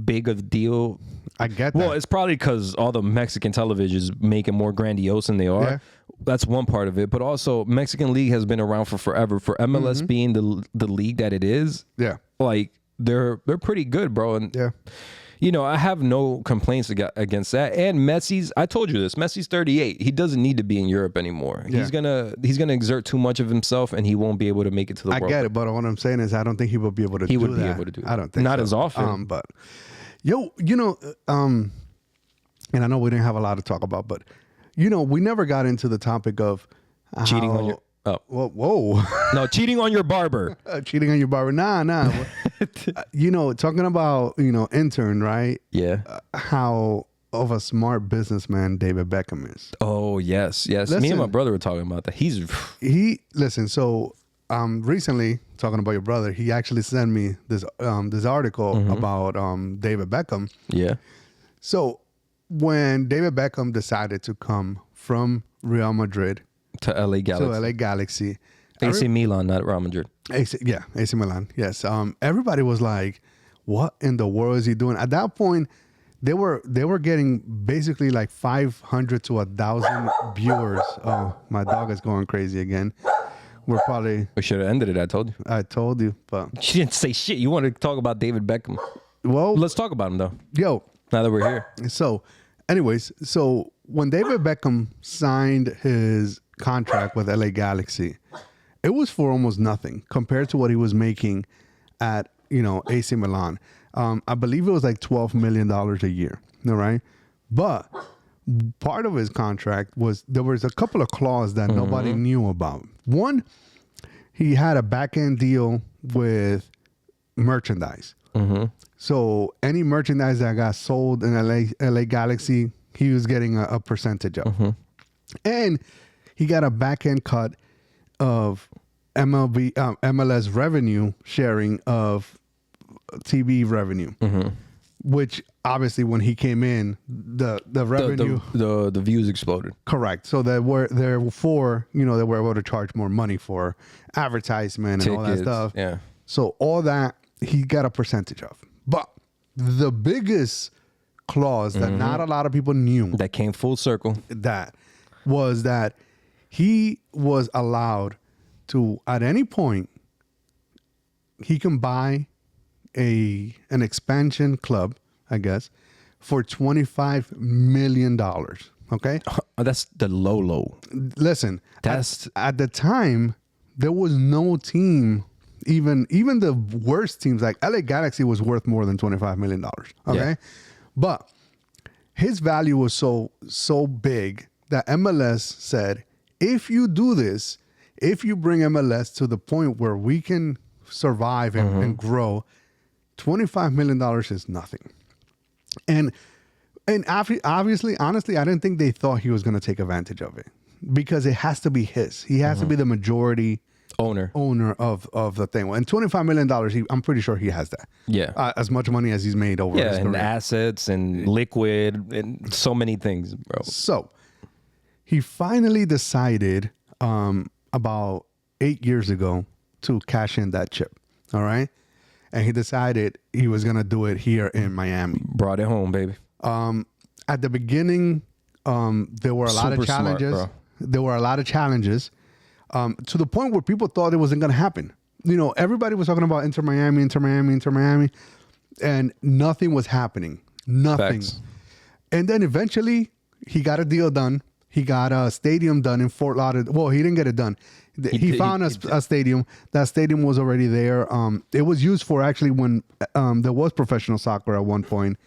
big of a deal. I get that. Well, it's probably because all the Mexican televisions make it more grandiose than they are. Yeah. That's one part of it. But also, Mexican league has been around for forever. For MLS being the league that it is, yeah. like they're pretty good, bro. And Yeah. I have no complaints against that. And I told you this. Messi's 38. He doesn't need to be in Europe anymore. Yeah. He's gonna exert too much of himself, and he won't be able to make it to the I World get Cup. it, but what I'm saying is I don't think he would be able to He do would that. be able to do I that. don't think Not so. as often. But yo, and I know we didn't have a lot to talk about, but we never got into the topic of Cheating on your whoa. no, cheating on your barber. Cheating on your barber. Nah. Talking about, intern, right? Yeah. How of a smart businessman David Beckham is. Oh yes. Me Listen. and my brother were talking about that. Listen, so recently, talking about your brother, he actually sent me this article about David Beckham. Yeah. So when David Beckham decided to come from Real Madrid To LA Galaxy. to LA Galaxy, AC Milan, not Real Madrid. AC Milan, yes. Everybody was like, "What in the world is he doing?" At that point, they were getting basically like 500 to 1,000 viewers. Oh, my dog is going crazy again. We should have ended it. I told you. I told you, but She didn't say shit. You want to talk about David Beckham? well, Let's talk about him though. yo. Now that we're here. So, anyways, when David Beckham signed his contract with LA Galaxy, it was for almost nothing compared to what he was making at AC Milan. I believe it was like $12 million a year. All right, but part of his contract was there was a couple of clauses that nobody knew about. One, he had a back end deal with merchandise. So any merchandise that got sold in LA Galaxy, he was getting a percentage of. And he got a back end cut of MLS revenue sharing of TV revenue, which obviously when he came in, the revenue, the views exploded. correct. So therefore, they were able to charge more money for advertisement and all that Tickets, stuff. yeah. So all that he got a percentage of. But the biggest clause that not a lot of people knew That came full circle. that was that he was allowed to, at any point, he can buy an expansion club, I guess, for $25 million. Okay? That's the low. Listen, That's at the time, there was no team, even the worst teams, like LA Galaxy was worth more than $25 million. Okay? Yeah. But his value was so big that MLS said, if you do this, if you bring MLS to the point where we can survive and grow, $25 million is nothing. And obviously, honestly, I didn't think they thought he was going to take advantage of it, because it has to be his. He has to be the majority owner. of the thing. And $25 million, I'm pretty sure he has that. Yeah. As much money as he's made over his And career. assets and liquid and so many things, bro. So he finally decided about 8 years ago to cash in that chip. All right. And he decided he was going to do it here in Miami. Brought it home, baby. At the beginning, there were a lot of Super smart, challenges. bro. There were a lot of challenges to the point where people thought it wasn't going to happen. Everybody was talking about Inter Miami, and nothing was happening. Nothing. Facts. And then eventually he got a deal done. He got a stadium done in Fort Lauderdale. Well, he didn't get it done. He found a stadium. That stadium was already there. It was used for actually when there was professional soccer at one point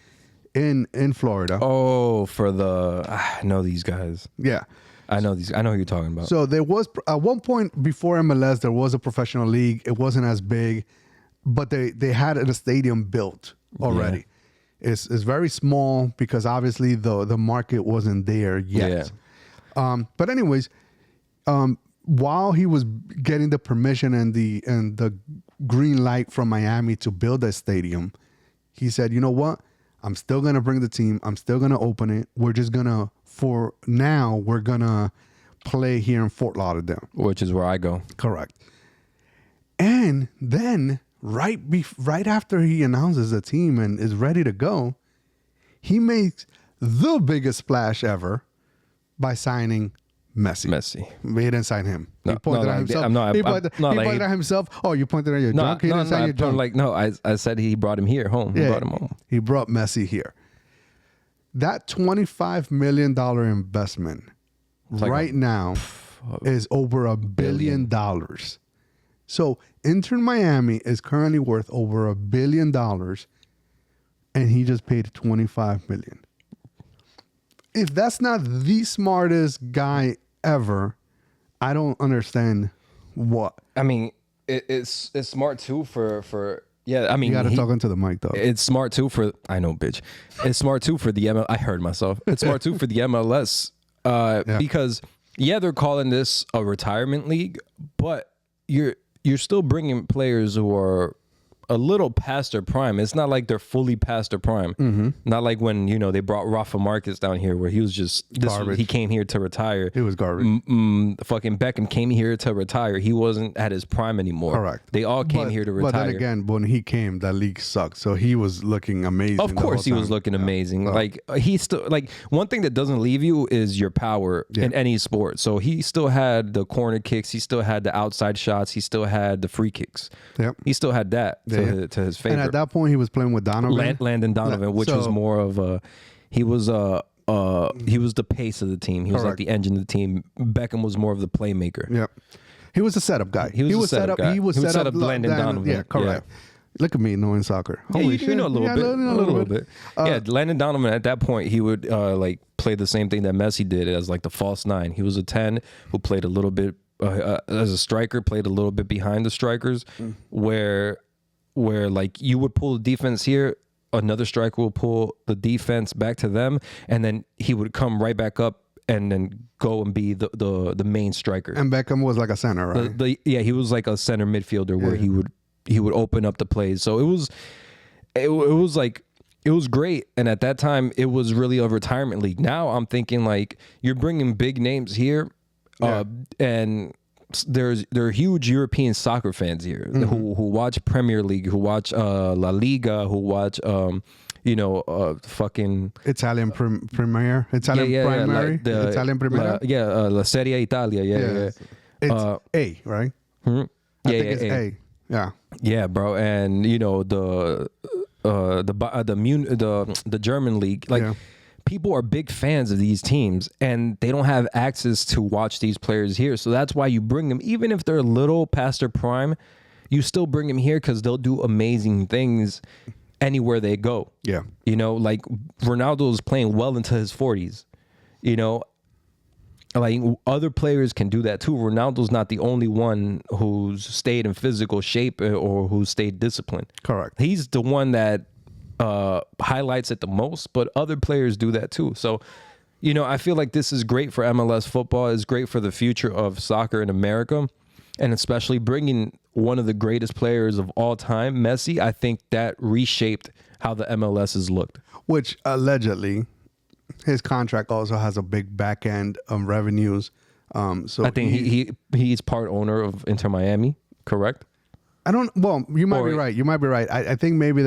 in Florida. Oh, for I know these guys. Yeah. I know who you're talking about. So there was, at one point before MLS, there was a professional league. It wasn't as big, but they had a stadium built already. Yeah. It's very small because obviously the market wasn't there yet. Yeah. But anyways, while he was getting the permission and the green light from Miami to build a stadium, he said, you know what? I'm still going to bring the team. I'm still going to open it. We're just going to, for now, we're going to play here in Fort Lauderdale. Which is where I go. Correct. And then right after he announces the team and is ready to go, he makes the biggest splash ever by signing Messi. He didn't sign him. No, he pointed at himself. He pointed at himself. Oh, you pointed at your junk? He didn't sign your junk. I said he brought him here home. He brought him home. He brought Messi here. That $25 million investment right now is over $1 billion. So Inter Miami is currently worth over $1 billion, and he just paid $25 million. If that's not the smartest guy ever, I don't understand what. I mean, it's smart too for yeah. I mean, you got to talk into the mic though. It's smart too for I know, bitch. It's smart too for the MLS. I heard myself. It's smart too for the MLS because they're calling this a retirement league, but you're still bringing players who are a little past their prime. It's not like they're fully past their prime. Mm-hmm. Not like when they brought Rafa Marquez down here, where he was just he came here to retire. He was garbage. Fucking Beckham came here to retire. He wasn't at his prime anymore. Correct. They all came here to retire. But then again, when he came, that league sucked. So he was looking amazing. Of course, he was looking amazing. Like he still one thing that doesn't leave you is your power in any sport. So he still had the corner kicks. He still had the outside shots. He still had the free kicks. Yep. He still had that. To his favorite. And at that point, he was playing with Donovan. Landon Donovan, which was more of a, he was the pace of the team. He was like the engine of the team. Beckham was more of the playmaker. Yep. He was a setup guy. He was a setup guy. He was set up Landon Donovan. Yeah, correct. Yeah. Look at me knowing soccer. Holy shit. You know a little bit. Yeah, Landon Donovan at that point, he would play the same thing that Messi did as like the false nine. He was a 10 who played a little bit as a striker, played a little bit behind the strikers, where like you would pull the defense here, another striker will pull the defense back to them, and then he would come right back up and then go and be the main striker. And Beckham was like a center, right? He was like a center midfielder where he would open up the plays. So it was great. And at that time, it was really a retirement league. Now I'm thinking like you're bringing big names here, and there are huge European soccer fans here who watch Premier League, who watch La Liga, who watch fucking Italian Premier, Primary, Italian Premier. La Serie Italia. Yeah. It's A, right? Hmm? I think it's A. Yeah. Yeah, bro, and the German league, like people are big fans of these teams, and they don't have access to watch these players here. So that's why you bring them, even if they're a little past their prime, you still bring them here because they'll do amazing things anywhere they go. Yeah, like Ronaldo's playing well into his 40s. Like other players can do that too. Ronaldo's not the only one who's stayed in physical shape or who stayed disciplined. Correct. He's the one that highlights it the most, but other players do that too. So, I feel like this is great for MLS football. It's great for the future of soccer in America, and especially bringing one of the greatest players of all time, Messi. I think that reshaped how the MLS has looked. Which allegedly, his contract also has a big back end of revenues. So I think he's part owner of Inter Miami, correct? You might be right. You might be right. I think maybe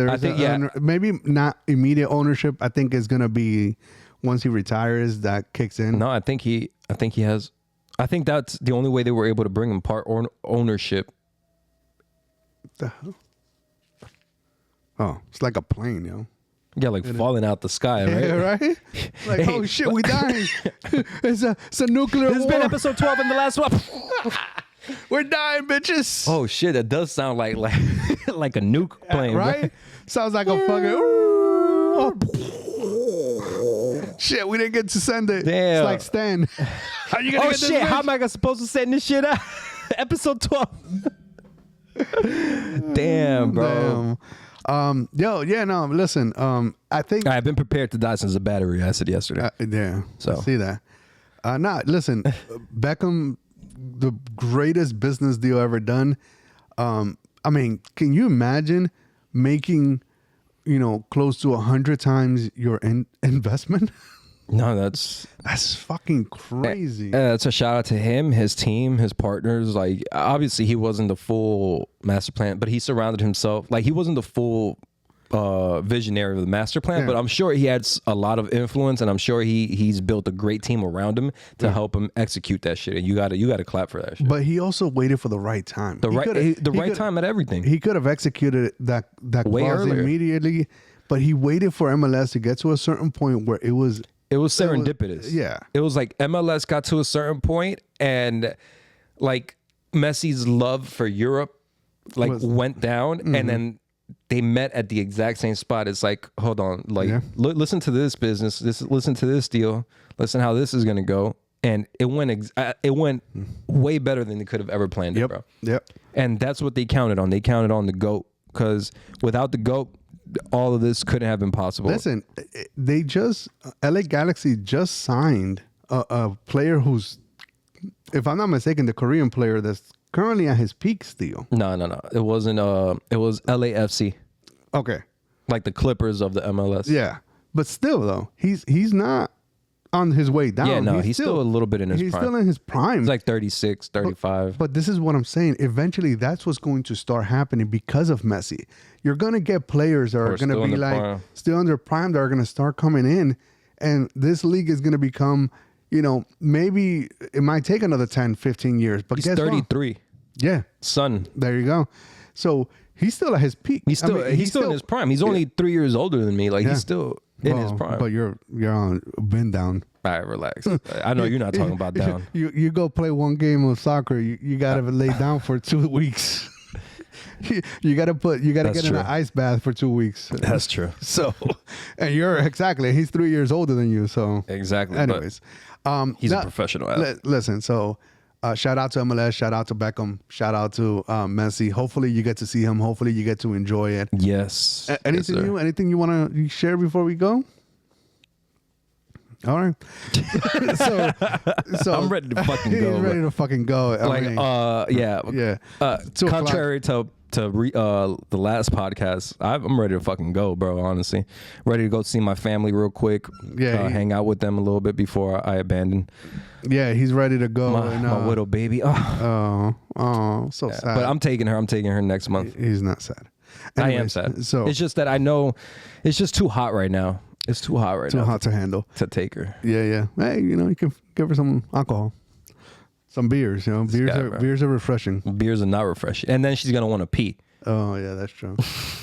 maybe not immediate ownership. I think it's going to be once he retires that kicks in. No, I think he has. I think that's the only way they were able to bring him part ownership. What the hell? Oh, it's like a plane, yo. Yeah, like falling out the sky, right? Yeah, right? Like, oh shit, we dying. It's a nuclear war. This has been episode 12 and the last one. We're dying, bitches. Oh shit, that does sound like like a nuke plane, right? Sounds like a fucking shit. We didn't get to send it. Damn. It's like Stan. How you gonna get this bitch? How am I supposed to send this shit out? Episode 12. Damn, bro. Listen. I think I've been prepared to die since the battery I said yesterday. So I see that. Listen, Beckham, the greatest business deal ever done. Can you imagine making, close to 100 times your investment? No, that's fucking crazy. That's a shout out to him, his team, his partners. Like, obviously, he wasn't the full master plan, but he surrounded himself. Like, he wasn't the full visionary of the master plan, but I'm sure he had a lot of influence, and I'm sure he's built a great team around him to help him execute that shit. And you got to clap for that shit. But he also waited for the right time. The right time at everything. He could have executed that way clause earlier immediately, but he waited for MLS to get to a certain point where it was serendipitous. It was like MLS got to a certain point, and like Messi's love for Europe went down, and then they met at the exact same spot. It's like, hold on, listen to this business. Listen to this deal. Listen how this is gonna go, and it went way better than they could have ever planned it, bro. Yep. And that's what they counted on. They counted on the GOAT, because without the GOAT, all of this couldn't have been possible. Listen, they LA Galaxy just signed a player who's, if I'm not mistaken, the Korean player that's currently at his peak still. No. It wasn't. It was LAFC. Okay. Like the Clippers of the MLS. Yeah. But still, though, he's not on his way down. Yeah, no, he's still a little bit in his prime. He's still in his prime. He's like 36, 35. But this is what I'm saying. Eventually, that's what's going to start happening because of Messi. You're going to get players that are going to be like still in their prime that are going to start coming in. And this league is going to become, maybe it might take another 10, 15 years. But he's guess 33. What? Yeah. Son. There you go. So he's still at his peak. He's still in his prime. He's only 3 years older than me. Like, he's still in his prime. But you're on been down. All right, relax. I know you're not talking about down. You go play one game of soccer, you gotta lay down for 2 weeks. you gotta get in an ice bath for 2 weeks. That's true. So, and he's 3 years older than you. So exactly. Anyways, he's a professional athlete. Listen, so shout out to MLS, shout out to Beckham, shout out to Messi. Hopefully you get to see him. Hopefully you get to enjoy it. Yes. Anything you want to share before we go? All right. so I'm ready to fucking he's go. ready to fucking go. Like, yeah. yeah. Contrary to the last podcast, I'm ready to fucking go, bro. Honestly, ready to go see my family real quick. Yeah, hang out with them a little bit before I abandon. Yeah, he's ready to go. My little baby. Oh, so sad. But I'm taking her next month. He's not sad. Anyways, I am sad. So it's just that I know it's just too hot right now. It's too hot right now. Too hot to handle. To take her. Yeah. Hey, you can give her some alcohol. Some beers, beers are refreshing. Beers are not refreshing. And then she's going to want to pee. Oh, yeah, that's true.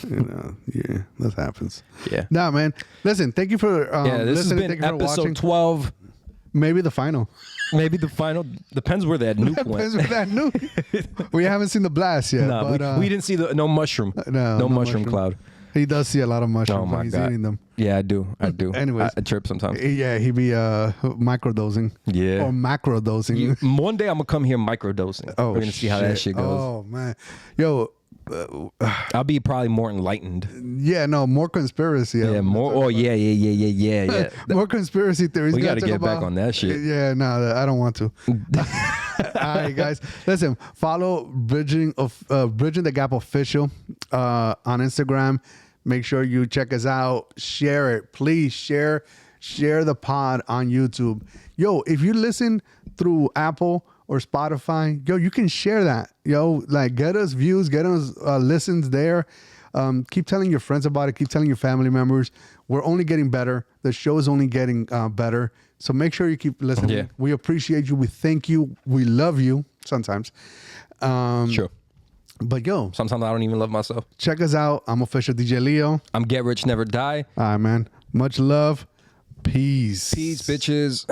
Yeah, that happens. Yeah. Nah, man. Listen, thank you for this has been episode 12. Maybe the final. Maybe the final. Depends where that nuke went. Depends where that nuke. We haven't seen the blast yet. No, but, we didn't see no mushroom. No mushroom cloud. He does see a lot of mushrooms when he's eating them. Yeah, I do. Anyways. I trip sometimes. Yeah, he be microdosing. Yeah. Or macrodosing. One day I'm going to come here microdosing. Oh, we're going to see how that shit goes. Oh, man. Yo. I'll be probably more enlightened. Yeah, no, more conspiracy. Yeah, more. Oh, yeah. More conspirity theories. We got to get back on that shit. Yeah, no, I don't want to. All right, guys. Listen, follow Bridgin the Gap Official on Instagram. Make sure you check us out. Share it. Please share the pod on YouTube. Yo, if you listen through Apple or Spotify, yo, you can share that. Yo, like get us views, get us listens there. Keep telling your friends about it. Keep telling your family members. We're only getting better. The show is only getting better. So make sure you keep listening. Yeah. We appreciate you. We thank you. We love you sometimes. Sure. But yo, sometimes I don't even love myself. Check us out. I'm official DJ Leo. I'm Get Rich Never Die. All right, man. Much love. Peace. Peace, bitches.